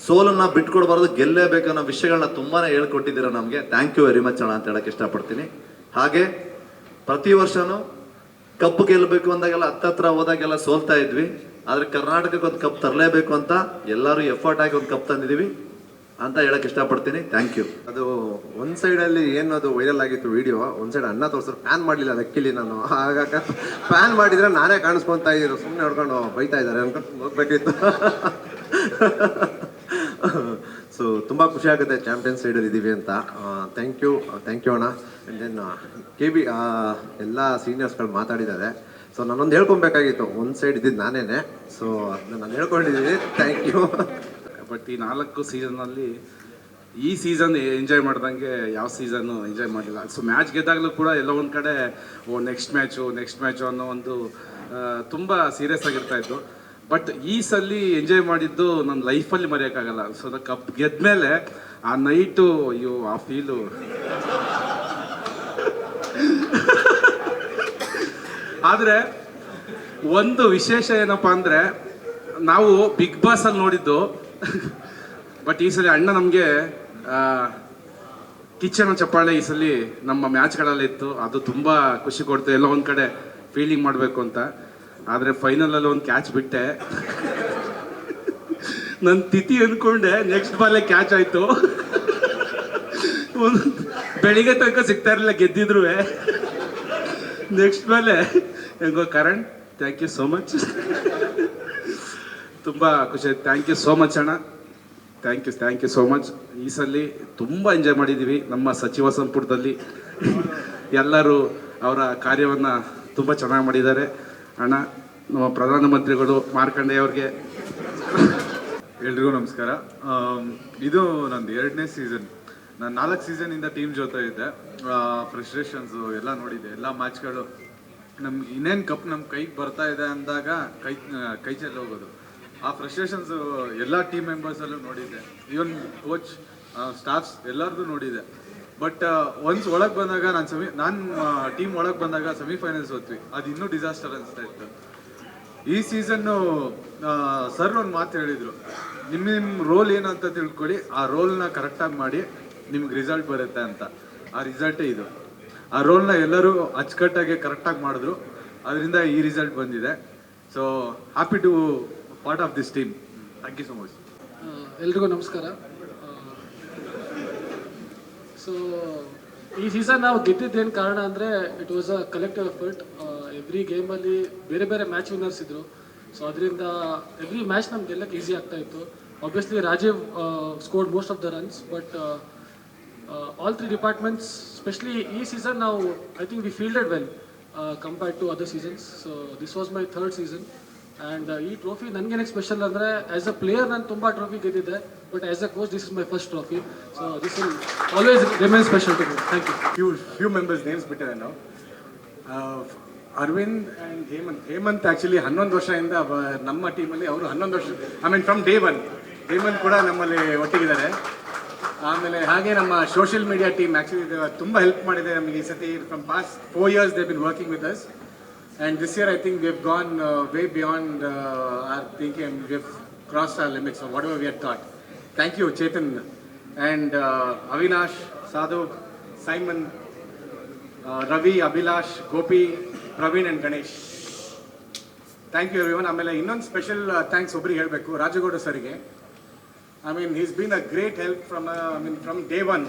ಸೋಲನ್ನ ಬಿಟ್ಕೊಡ್ಬಾರ್ದು, ಗೆಲ್ಲೇಬೇಕು ಅನ್ನೋ ವಿಷಯಗಳನ್ನ ತುಂಬಾ ಹೇಳ್ಕೊಟ್ಟಿದ್ದೀರ ನಮಗೆ. ಥ್ಯಾಂಕ್ ಯು ವೆರಿ ಮಚ್ ಅಣ್ಣ ಅಂತ ಹೇಳಕ್ಕೆ ಇಷ್ಟಪಡ್ತೀನಿ. ಹಾಗೆ ಪ್ರತಿ ವರ್ಷವೂ ಕಪ್ ಗೆಲ್ಲಬೇಕು ಅಂದಾಗೆಲ್ಲ ಹತ್ತತ್ರ ಹೋದಾಗೆಲ್ಲ ಸೋಲ್ತಾ ಇದ್ವಿ. ಆದರೆ ಕರ್ನಾಟಕಕ್ಕೆ ಒಂದು ಕಪ್ ತರಲೇಬೇಕು ಅಂತ ಎಲ್ಲರೂ ಎಫರ್ಟ್ ಆಗಿ ಒಂದು ಕಪ್ ತಂದಿದ್ದೀವಿ ಅಂತ ಹೇಳಕ್ ಇಷ್ಟಪಡ್ತೀನಿ. Thank you. ಅದು ಒಂದು ಸೈಡಲ್ಲಿ ಏನು ಅದು ವೈರಲ್ ಆಗಿತ್ತು ವಿಡಿಯೋ, ಒಂದು ಸೈಡ್ ಅಣ್ಣ ತೋರಿಸಿದ್ರು, ಪ್ಯಾನ್ ಮಾಡಲಿಲ್ಲ ಲಕ್ಕಿಲಿ ನಾನು. ಆಗಾಗ ಪ್ಯಾನ್ ಮಾಡಿದ್ರೆ ನಾನೇ ಕಾಣಿಸ್ಕೊತಾ ಇದ್ರು, ಸುಮ್ಮನೆ ಹೊಡ್ಕೊಂಡು ಬೈತಾ ಇದ್ದಾರೆ ಅನ್ಕೊಂಡು ಹೋಗ್ಬೇಕಿತ್ತು. ಸೊ ತುಂಬ ಖುಷಿ ಆಗುತ್ತೆ ಚಾಂಪಿಯನ್ಸ್ ಸೈಡಲ್ಲಿ ಇದ್ದೀವಿ ಅಂತ. ಥ್ಯಾಂಕ್ ಯು ಅಣ್ಣ. ಆ್ಯಂಡ್ ದೆನ್ KB ಎಲ್ಲ ಸೀನಿಯರ್ಸ್ಗಳು ಮಾತಾಡಿದ್ದಾರೆ. ಸೊ ನಾನೊಂದು ಹೇಳ್ಕೊಬೇಕಾಗಿತ್ತು, ಒಂದು ಸೈಡ್ ಇದ್ದಿದ್ದು ನಾನೇನೆ. ಸೊ ಅದನ್ನ ನಾನು ಹೇಳ್ಕೊಂಡಿದ್ದೀನಿ. Thank you. ಬಟ್ ಈ 4 ಸೀಸನ್ನಲ್ಲಿ ಈ ಸೀಸನ್ ಎಂಜಾಯ್ ಮಾಡ್ದಂಗೆ ಯಾವ ಸೀಸನ್ನು ಎಂಜಾಯ್ ಮಾಡಿಲ್ಲ. ಸೊ ಮ್ಯಾಚ್ ಗೆದ್ದಾಗಲೂ ಕೂಡ ಎಲ್ಲ ಒಂದು ಕಡೆ ನೆಕ್ಸ್ಟ್ ಮ್ಯಾಚು ಅನ್ನೋ ಒಂದು ತುಂಬ ಸೀರಿಯಸ್ ಆಗಿರ್ತಾ ಇತ್ತು. ಬಟ್ ಈ ಸಲ ಎಂಜಾಯ್ ಮಾಡಿದ್ದು ನನ್ನ ಲೈಫಲ್ಲಿ ಮರೆಯೋಕ್ಕಾಗಲ್ಲ. ಸೊ ಕಪ್ ಗೆದ್ಮೇಲೆ ಆ ನೈಟು, ಅಯ್ಯೋ ಆ ಫೀಲು ಆದರೆ ಒಂದು ವಿಶೇಷ ಏನಪ್ಪ ಅಂದರೆ, ನಾವು ಬಿಗ್ ಬಾಸಲ್ಲಿ ನೋಡಿದ್ದು, ಬಟ್ ಈ ಸಲ ಅಣ್ಣ ನಮಗೆ ಕಿಚ್ಚನ ಚಪ್ಪಾಳೆ ಈ ಸಲ ನಮ್ಮ ಮ್ಯಾಚ್ಗಳಲ್ಲಿ ಇತ್ತು. ಅದು ತುಂಬ ಖುಷಿ ಕೊಡ್ತು, ಎಲ್ಲ ಒಂದು ಕಡೆ ಫೀಲಿಂಗ್ ಮಾಡಬೇಕು ಅಂತ. ಆದರೆ ಫೈನಲಲ್ಲಿ ಒಂದು ಕ್ಯಾಚ್ ಬಿಟ್ಟೆ, ನನ್ನ ತಿಥಿ ಅಂದ್ಕೊಂಡೆ, ನೆಕ್ಸ್ಟ್ ಬಾಲೇ ಕ್ಯಾಚ್ ಆಯಿತು. ಬೆಳಿಗ್ಗೆ ತನಕ ಸಿಗ್ತಾ ಇರಲಿಲ್ಲ ಗೆದ್ದಿದ್ರು. ನೆಕ್ಸ್ಟ್ ಬಾಲೆ ಹೆಂಗೋ Karan, thank you so much. ತುಂಬ ಖುಷಿ ಆಯ್ತು. ಥ್ಯಾಂಕ್ ಯು ಸೋ ಮಚ್ ಅಣ್ಣ. Thank you so much. ಈ ಸಲ ತುಂಬ ಎಂಜಾಯ್ ಮಾಡಿದ್ದೀವಿ. ನಮ್ಮ ಸಚಿವ ಸಂಪುಟದಲ್ಲಿ ಎಲ್ಲರೂ ಅವರ ಕಾರ್ಯವನ್ನು ತುಂಬ ಚೆನ್ನಾಗಿ ಮಾಡಿದ್ದಾರೆ. ಅಣ್ಣ, ನಮ್ಮ ಪ್ರಧಾನಮಂತ್ರಿಗಳು ಮಾರ್ಕಂಡೇಯ ಅವ್ರಿಗೆ. ಎಲ್ರಿಗೂ ನಮಸ್ಕಾರ. ಇದು ನಂದು 2ನೇ ಸೀಸನ್. ನಾನು 4 ಸೀಸನಿಂದ ಟೀಮ್ ಜೊತೆ ಇದ್ದೆ. ಫ್ರಸ್ಟ್ರೇಷನ್ಸು ಎಲ್ಲ ನೋಡಿದ್ದೆ, ಎಲ್ಲ ಮ್ಯಾಚ್ಗಳು. ನಮ್ಗೆ ಇನ್ನೇನು ಕಪ್ ನಮ್ಮ ಕೈಗೆ ಬರ್ತಾ ಇದೆ ಅಂದಾಗ ಕೈ ಚೆಲ್ಲಿ ಹೋಗೋದು. ಆ ಫ್ರಸ್ಟ್ರೇಷನ್ಸು ಎಲ್ಲ ಟೀಮ್ ಮೆಂಬರ್ಸಲ್ಲೂ ನೋಡಿದ್ದೆ. ಈವನ್ ಕೋಚ್, ಸ್ಟಾಫ್ಸ್ ಎಲ್ಲರದ್ದು ನೋಡಿದ್ದೆ. ಬಟ್ ಒನ್ಸ್ ಒಳಗೆ ಬಂದಾಗ ನಾನು ಟೀಮ್ ಒಳಗೆ ಬಂದಾಗ ಸೆಮಿಫೈನಲ್ಸ್ ಹೋದ್ವಿ. ಅದು ಇನ್ನೂ ಡಿಸಾಸ್ಟರ್ ಅನಿಸ್ತಾ ಇತ್ತು. ಈ ಸೀಸನ್ನು ಸರ್ ಒಂದು ಮಾತು ಹೇಳಿದರು, ನಿಮ್ಮ ರೋಲ್ ಏನಂತ ತಿಳ್ಕೊಳ್ಳಿ, ಆ ರೋಲ್ನ ಕರೆಕ್ಟಾಗಿ ಮಾಡಿ ನಿಮ್ಗೆ ರಿಸಲ್ಟ್ ಬರುತ್ತೆ ಅಂತ. ಆ ರಿಸಲ್ಟೇ ಇದು. ಆ ರೋಲ್ನ ಎಲ್ಲರೂ ಅಚ್ಚುಕಟ್ಟಾಗಿ ಕರೆಕ್ಟಾಗಿ ಮಾಡಿದ್ರು, ಅದರಿಂದ ಈ ರಿಸಲ್ಟ್ ಬಂದಿದೆ. So happy to part of this team. Thank you so much. ಎಲ್ರಿಗೂ ನಮಸ್ಕಾರ. ಸೊ ಈ ಸೀಸನ್ ನಾವು ಗೆದ್ದಿದ್ದೇನು ಕಾರಣ ಅಂದರೆ, it was a collective effort. Every ಗೇಮಲ್ಲಿ ಬೇರೆ ಬೇರೆ ಮ್ಯಾಚ್ ವಿನ್ನರ್ಸ್ ಇದ್ದರು. ಸೊ ಅದರಿಂದ ಎವ್ರಿ ಮ್ಯಾಚ್ ನಮ್ಗೆ ಗೆಲ್ಲಕ್ಕೆ ಈಸಿ ಆಗ್ತಾ ಇತ್ತು. Obviously Rajeev scored most of the runs, but all 3 departments, specially ಈ ಸೀಸನ್ ನಾವು I think we fielded well compared to other seasons. So this was my 3rd season. And ಈ trophy ನನಗೇನಕ್ಕೆ special ಅಂದರೆ, as a player ನಾನು ತುಂಬ trophy ಗೆದ್ದಿದ್ದೆ, but as a coach this is my first trophy. So this will always remain special to me. Thank you. Few members names ಬಿಟ್ಟಿದೆ ನಾವು. Arvind and Hemant actually 11 ವರ್ಷದಿಂದ ನಮ್ಮ ಟೀಮಲ್ಲಿ ಅವರು 11 ವರ್ಷ, I mean from day one ಕೂಡ ನಮ್ಮಲ್ಲಿ ಒಟ್ಟಿಗಿದ್ದಾರೆ. ಆಮೇಲೆ ಹಾಗೆ ನಮ್ಮ ಸೋಷಿಯಲ್ ಮೀಡಿಯಾ ಟೀಮ್ ಆ್ಯಕ್ಚುಲಿ ತುಂಬ ಹೆಲ್ಪ್ ಮಾಡಿದೆ ನಮಗೆ ಈ ಸತಿ from past 4 years they been working with us and this year I think we have gone way beyond our thinking and we have cross our limits whatever we had thought. Thank you Chetan and Avinash, Sadhu, Simon, Ravi, Abhilash, Gopi, Praveen and Ganesh. Thank you everyone. ಆಮೇಲೆ ಇನ್ನೊಂದು special thanks ಒಬ್ರಿಗೆ ಹೇಳಬೇಕು, ರಾಜಗೌಡ ಸರಿಗೆ. I mean, he's been a great help from day one.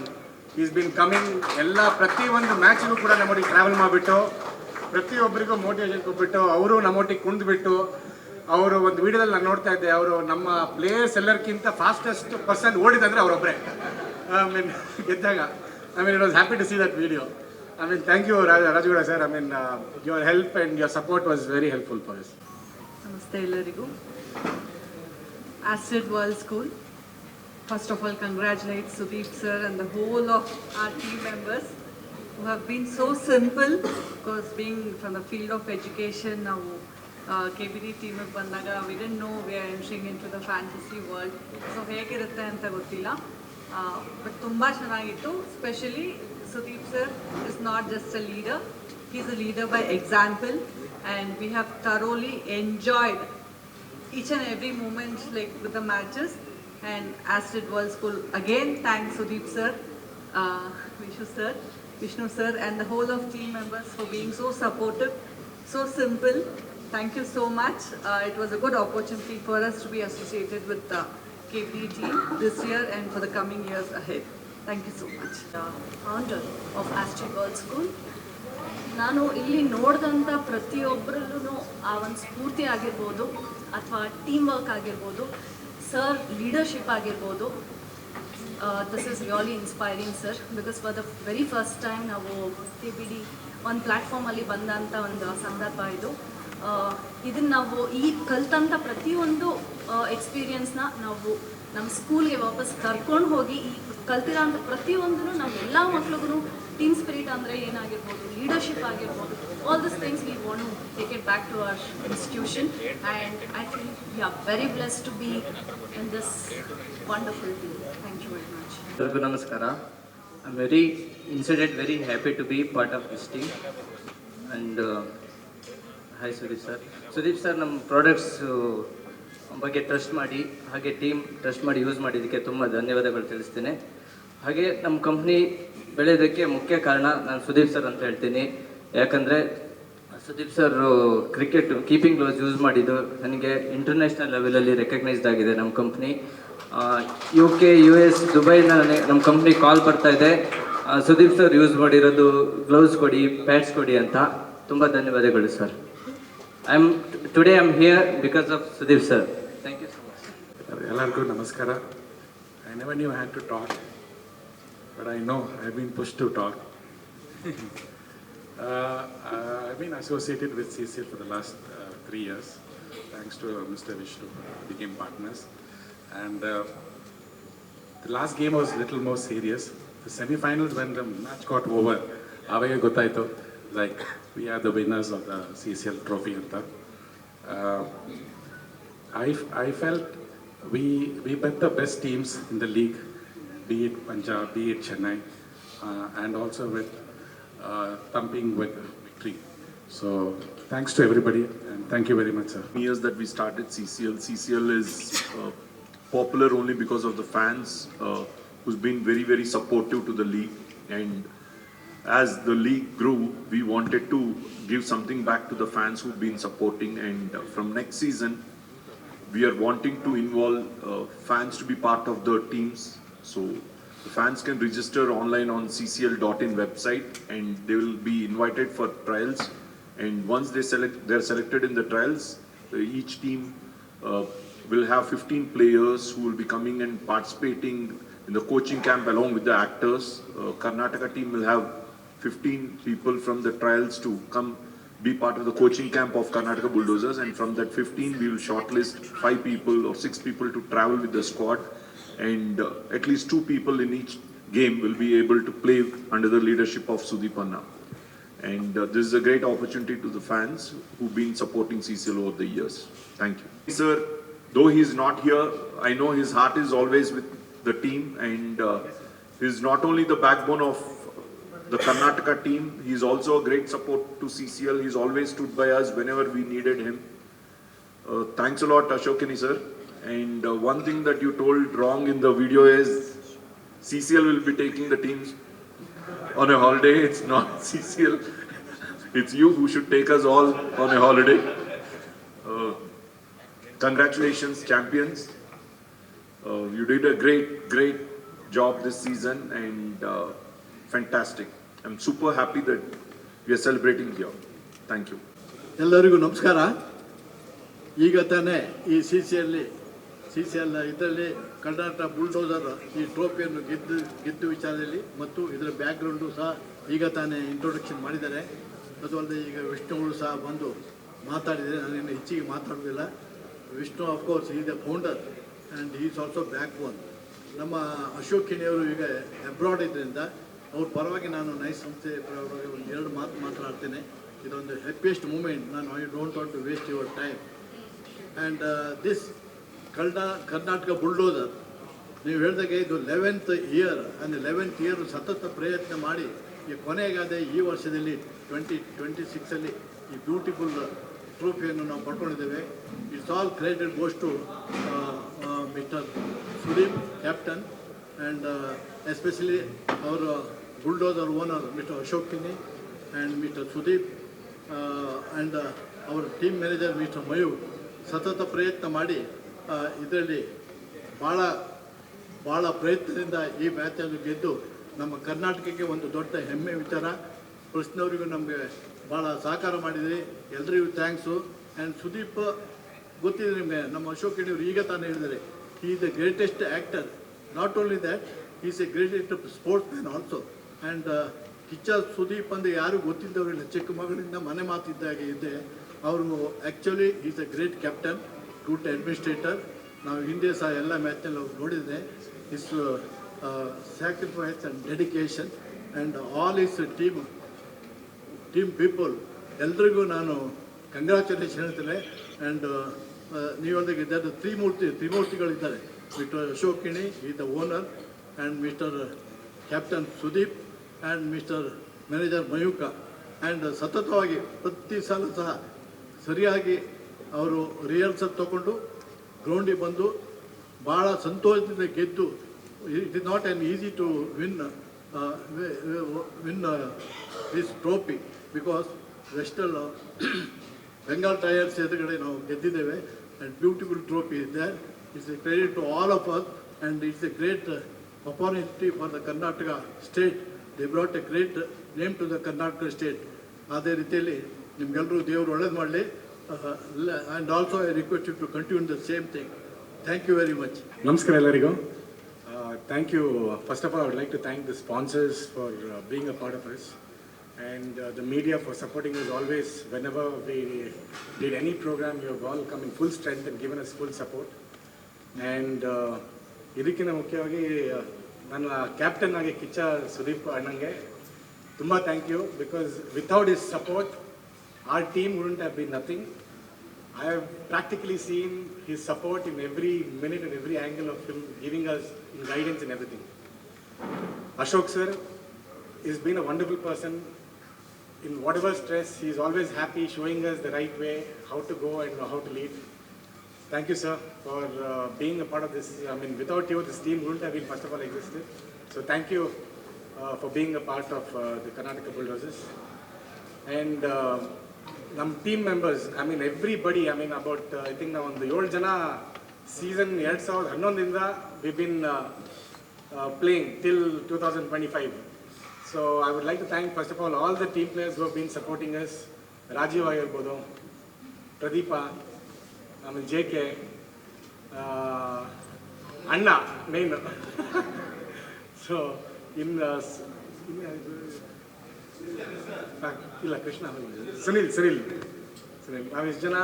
He's been coming, ಎಲ್ಲ ಪ್ರತಿಯೊಂದು ಮ್ಯಾಚ್ಗೂ ಕೂಡ ನಮ್ಮೊಟ್ಟಿಗೆ travel ಮಾಡಿಬಿಟ್ಟು ಪ್ರತಿಯೊಬ್ಬರಿಗೂ ಮೋಟಿವೇಶನ್ ಕೊಟ್ಬಿಟ್ಟು ಅವರು ನಮ್ಮೊಟ್ಟಿಗೆ ಕುಣಿದ್ಬಿಟ್ಟು ಅವರು ಒಂದು ವಿಡಿಯೋದಲ್ಲಿ ನಾನು ನೋಡ್ತಾ ಇದ್ದೆ, ಅವರು ನಮ್ಮ ಪ್ಲೇಯರ್ಸ್ ಎಲ್ಲರಿಗಿಂತ ಫಾಸ್ಟೆಸ್ಟ್ ಪರ್ಸನ್ ಓಡಿದಂದ್ರೆ ಅವರೊಬ್ಬರೇ. ಐ ಮೀನ್ ಗೆದ್ದಾಗ it was happy to see that video. Thank you Rajagowda sir. Your help and your support was very helpful for us. ನಮಸ್ತೆ ಎಲ್ಲರಿಗೂ. Astrid World School. First of all, congratulate Sudeep sir and the whole of our team members who have been so simple, because being from the field of education now, KBD team bandaga we didn't know we are entering into the fantasy world, so ಹೇಗಿರುತ್ತೆ ಅಂತ ಗೊತ್ತಿಲ್ಲ, but ತುಂಬಾ ಚೆನ್ನಾಗಿತ್ತು. Especially Sudeep sir is not just a leader, he is a leader by example, and we have thoroughly enjoyed each and every moment like with the matches. And Astrid World School, again thanks Sudeep sir, Vishnu sir and the whole of team members for being so supportive, so simple. Thank you so much. It was a good opportunity for us to be associated with the KBD team this year and for the coming years ahead. Thank you so much. Founder of Astrid World School. ನಾನು ಇಲ್ಲಿ ನೋಡಿದಂಥ ಪ್ರತಿಯೊಬ್ಬರಲ್ಲೂ ಆ ಒಂದು ಸ್ಫೂರ್ತಿ ಆಗಿರ್ಬೋದು ಅಥವಾ team work ಆಗಿರ್ಬೋದು, sir leadership ಆಗಿರ್ಬೋದು, this is really inspiring sir. Because for the very first time ನಾವು KBD ಒಂದು ಪ್ಲ್ಯಾಟ್ಫಾರ್ಮಲ್ಲಿ ಬಂದಂಥ ಒಂದು ಸಂದರ್ಭ ಇದು. ಇದನ್ನು ನಾವು ಈ ಕಲ್ತಂಥ ಪ್ರತಿಯೊಂದು ಎಕ್ಸ್ಪೀರಿಯನ್ಸ್ನ ನಾವು ನಮ್ಮ ಸ್ಕೂಲ್ಗೆ ವಾಪಸ್ ಕರ್ಕೊಂಡು ಹೋಗಿ ಈ ಕಲ್ತಿರೋಂಥ ಪ್ರತಿಯೊಂದೂ ನಮ್ಮ ಎಲ್ಲ ಮಕ್ಳಿಗೂ ಟೀಮ್ ಸ್ಪಿರಿಟ್ ಅಂದರೆ ಏನಾಗಿರ್ಬೋದು, ಲೀಡರ್ಶಿಪ್ ಆಗಿರ್ಬೋದು, all this things we want to take it back to our institution. And I feel we are very blessed to be in this wonderful team. Thank you very much. ಎಲ್ಲರಿಗೂ ನಮಸ್ಕಾರ. I am very incident very happy to be part of this team. And hi Sudeep sir. Sudeep sir ನಮ್ಮ products ಬಗ್ಗೆ trust ಮಾಡಿ, ಹಾಗೆ team trust ಮಾಡಿ use ಮಾಡಿದ್ದಕ್ಕೆ ತುಂಬ ಧನ್ಯವಾದಗಳು ತಿಳಿಸ್ತೇನೆ. ಹಾಗೆ ನಮ್ಮ ಕಂಪ್ನಿ ಬೆಳೆಯೋದಕ್ಕೆ ಮುಖ್ಯ ಕಾರಣ ನಾನು ಸುದೀಪ್ ಸರ್ ಅಂತ ಹೇಳ್ತೀನಿ. ಯಾಕಂದರೆ Sudeep sir cricket keeping gloves use ಮಾಡಿದ್ದು ನನಗೆ ಇಂಟರ್ನ್ಯಾಷನಲ್ ಲೆವೆಲಲ್ಲಿ ರೆಕಗ್ನೈಸ್ಡ್ ಆಗಿದೆ. ನಮ್ಮ ಕಂಪ್ನಿ UK, US, ದುಬೈನ ನಮ್ಮ ಕಂಪ್ನಿ ಕಾಲ್ ಬರ್ತಾ ಇದೆ, ಸುದೀಪ್ ಸರ್ ಯೂಸ್ ಮಾಡಿರೋದು ಗ್ಲೌಸ್ ಕೊಡಿ, ಪ್ಯಾಡ್ಸ್ ಕೊಡಿ ಅಂತ. ತುಂಬ ಧನ್ಯವಾದಗಳು sir. Today I am here because of Sudeep sir. Thank you so much. ಎಲ್ಲರಿಗೂ ನಮಸ್ಕಾರ. I never knew I had to talk, but I know I've been pushed to talk. I've been associated with CCL for the last 3 years, thanks to Mr. Vishnu. We became partners. And the last game was a little more serious. The semi-finals, when the match got over, avage gottaito, like we are the winners of the CCL trophy. I felt we bet the best teams in the league, be it Punjab, be it Chennai, and also with thumping with victory. So thanks to everybody, and thank you very much, sir. Years that we started CCL. CCL is popular only because of the fans who's been very, very supportive to the league. And as the league grew, we wanted to give something back to the fans who've been supporting. And from next season, we are wanting to involve fans to be part of the teams. So the fans can register online on ccl.in website, and they will be invited for trials. And once they're selected in the trials, each team will have 15 players who will be coming and participating in the coaching camp along with the actors. Karnataka team will have 15 people from the trials to come be part of the coaching camp of Karnataka Bulldozers, and from that 15 we will shortlist 5 people or 6 people to travel with the squad, and at least 2 people in each game will be able to play under the leadership of Sudeep Anna. And this is a great opportunity to the fans who've been supporting CCL over the years. Thank you. Sir, though he is not here, I know his heart is always with the team, and He's not only the backbone of the Karnataka team, he's also a great support to CCL. He's always stood by us whenever we needed him. Thanks a lot, Ashokini sir. And one thing that you told wrong in the video is CCL will be taking the teams on a holiday. It's not CCL. It's you who should take us all on a holiday. Congratulations, champions. You did a great job this season and fantastic. I'm super happy that we are celebrating here. Thank you. ಎಲ್ಲರಿಗೂ ನಮಸ್ಕಾರ. ಈಗ ತಾನೇ ಈ C C L ಇದರಲ್ಲಿ Karnataka bulldozer ಈ ಟ್ರೋಫಿಯನ್ನು ಗೆದ್ದು ವಿಚಾರದಲ್ಲಿ ಮತ್ತು ಇದರ ಬ್ಯಾಕ್ಗ್ರೌಂಡು ಸಹ ಈಗ ತಾನೇ ಇಂಟ್ರೊಡಕ್ಷನ್ ಮಾಡಿದ್ದಾರೆ. ಅದು ಅಲ್ಲದೆ ಈಗ ವಿಷ್ಣು ಅವರು ಸಹ ಬಂದು ಮಾತಾಡಿದರೆ, ನಾನೇನು ಹೆಚ್ಚಿಗೆ ಮಾತಾಡೋದಿಲ್ಲ. Vishnu of course is the founder and is also backbone. ನಮ್ಮ ಅಶೋಕ್ ಕಿಣಿಯವರು ಈಗ ಅಬ್ರಾಡ್ ಇದರಿಂದ ಅವ್ರ ಪರವಾಗಿ ನಾನು ನೈಸ್ ಸಂಸ್ಥೆ ಪರವಾಗಿ ಒಂದು 2 ಮಾತು ಮಾತನಾಡ್ತೇನೆ. ಇದೊಂದು ಹ್ಯಾಪಿಯೆಸ್ಟ್ ಮೂಮೆಂಟ್. ನಾನು I don't want to waste your time. And this Karnataka bulldozer, ನೀವು ಹೇಳಿದಾಗೆ ಇದು 11th year and 11th year ಸತತ ಪ್ರಯತ್ನ ಮಾಡಿ ಈ ಕೊನೆಗಾದ ಈ ವರ್ಷದಲ್ಲಿ 2026 ಈ ಬ್ಯೂಟಿಫುಲ್ ಟ್ರೋಫಿಯನ್ನು ನಾವು ಪಡ್ಕೊಂಡಿದ್ದೇವೆ. It's all credit goes to mister Sudeep captain and especially ಅವರ bulldozer owner mister Ashok Kini and mister Sudeep and ಅವರ ಟೀಮ್ ಮ್ಯಾನೇಜರ್ ಮಿಸ್ಟರ್ ಮಯೂರ್ ಸತತ ಪ್ರಯತ್ನ ಮಾಡಿ ಇದರಲ್ಲಿ ಭಾಳ ಪ್ರಯತ್ನದಿಂದ ಈ ಮ್ಯಾಚನ್ನು ಗೆದ್ದು ನಮ್ಮ ಕರ್ನಾಟಕಕ್ಕೆ ಒಂದು ದೊಡ್ಡ ಹೆಮ್ಮೆ ವಿಚಾರ. ಕೃಷ್ಣವರಿಗೂ ನಮಗೆ ಭಾಳ ಸಹಕಾರ ಮಾಡಿದ್ರಿ, ಎಲ್ರಿಗೂ ಥ್ಯಾಂಕ್ಸು. ಆ್ಯಂಡ್ ಸುದೀಪ್ ಗೊತ್ತಿದೆ ನಿಮಗೆ, ನಮ್ಮ ಅಶೋಕ್ ಕಿಣಿಯವರು ಈಗ ತಾನೇ ಹೇಳಿದ್ದಾರೆ, he is the greatest actor. Not only that, is a greatest sportsman also. And Kichcha Sudeep ಅಂದರೆ ಯಾರು ಗೊತ್ತಿದ್ದವರಿಲ್ಲ, ಚಿಕ್ಕ ಮಗಳಿಂದ ಮನೆ ಮಾತಿದ್ದಾಗೆ ಇದ್ದೆ. ಅವರು actually is a great captain, good administrator. ನಾವು ಹಿಂದೆ ಸಹ ಎಲ್ಲ ಮ್ಯಾಚ್ನಲ್ಲಿ ಅವ್ರು ನೋಡಿದರೆ is sacrifice and dedication and all is team people. ಎಲ್ರಿಗೂ ನಾನು ಕಂಗ್ರ್ಯಾಚುಲೇಷನ್ ಹೇಳ್ತೇನೆ. ಆ್ಯಂಡ್ ನೀವೊಂದಿಗೆ ಇದರ ತ್ರಿಮೂರ್ತಿಗಳಿದ್ದಾರೆ. Mister Ashok Kini is the owner and mister captain Sudeep and mister manager Mayuka. And ಸತತವಾಗಿ ಪ್ರತಿ ಸಲ ಸಹ ಸರಿಯಾಗಿ ಅವರು ರಿಹರ್ಸಲ್ ತಗೊಂಡು ಗ್ರೌಂಡಿಗೆ ಬಂದು ಭಾಳ ಸಂತೋಷದಿಂದ ಗೆದ್ದು. It is not an easy to win this trophy because West Bengal tigers ಎದುರುಗಡೆ ನಾವು ಗೆದ್ದಿದ್ದೇವೆ. And beautiful trophy is there. It's a credit to all of us and it's a great opportunity for the Karnataka state. They brought a great name to the Karnataka state. ಅದೇ ರೀತಿಯಲ್ಲಿ ನಿಮ್ಗೆಲ್ಲರೂ ದೇವರು ಒಳ್ಳೇದು ಮಾಡಲಿ. And also I request you to continue the same thing. Thank you very much. ನಮಸ್ಕಾರ ಎಲ್ಲರಿಗೂ. Thank you. First of all I would like to thank the sponsors for being a part of us and the media for supporting us always. Whenever we did any program, you have all come in full strength and given us full support. And ಇದಕ್ಕಿಂತ ಮುಖ್ಯವಾಗಿ ನನ್ನ captain ಆಗಿ ಕಿಚ್ಚ ಸುದೀಪ್ ಅಣ್ಣಂಗೆ ತುಂಬ thank you. Because without his support our team wouldn't have been nothing. I have practically seen his support in every minute and every angle of him, giving us guidance in everything. Ashok sir has been a wonderful person. In whatever stress, he is always happy, showing us the right way, how to go and how to lead. Thank you, sir, for being a part of this. I mean, without you, this team wouldn't have been, first of all, existed. So thank you for being a part of the Karnataka Bulldozers. And ನಮ್ಮ team members, I mean everybody, I mean about I think ನಾವು ಒಂದು 7 ಜನ season 2011 we been playing till 2025. So I would like to thank first of all the team players who have been supporting us. Rajeev ಆಗಿರ್ಬೋದು, ಪ್ರದೀಪ, ಆಮೇಲೆ JK, ಅಣ್ಣ main. So ಇಲ್ಲ ಕೃಷ್ಣ, ಸುನಿಲ್ ನಾವು ಇಷ್ಟು ಜನ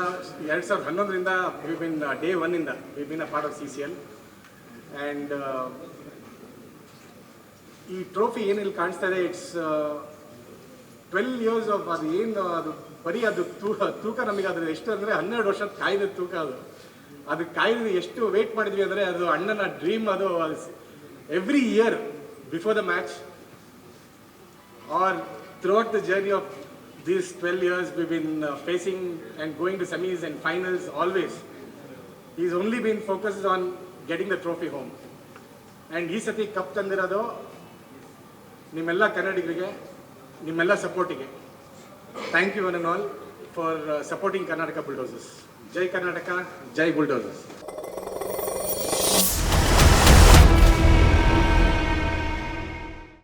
2011 we bin day 1 we been a part of CCL. And ಈ trophy ಏನಿಲ್ಲಿ ಕಾಣಿಸ್ತಾ ಇದೆ, ಇಟ್ಸ್ 12 years ಆಫ್ ಅದು ಏನು, ಅದು ಬರೀ ಅದು ತೂಕ ನಮಗೆ ಅದ್ರ ಎಷ್ಟು ಅಂದರೆ 12 ವರ್ಷದ ಕಾಯ್ದ ತೂಕ. ಅದು ಕಾಯ್ದು ಎಷ್ಟು ವೇಟ್ ಮಾಡಿದ್ವಿ ಅಂದರೆ ಅದು ಅಣ್ಣನ ಡ್ರೀಮ್. ಅದು every year before the match or throughout the journey of these 12 years we've been facing and going to semis and finals always. He's only been focused on getting the trophy home. And ಈ ಸತಿ cup ತಂದಿರೋದು ನಿಮ್ಮೆಲ್ಲ ಕನ್ನಡಿಗರಿಗೆ, ನಿಮ್ಮೆಲ್ಲ ಸಪೋರ್ಟಿಗೆ. Thank you one all for supporting Karnataka bulldozers. ಜೈ ಕರ್ನಾಟಕ, ಜೈ bulldozers.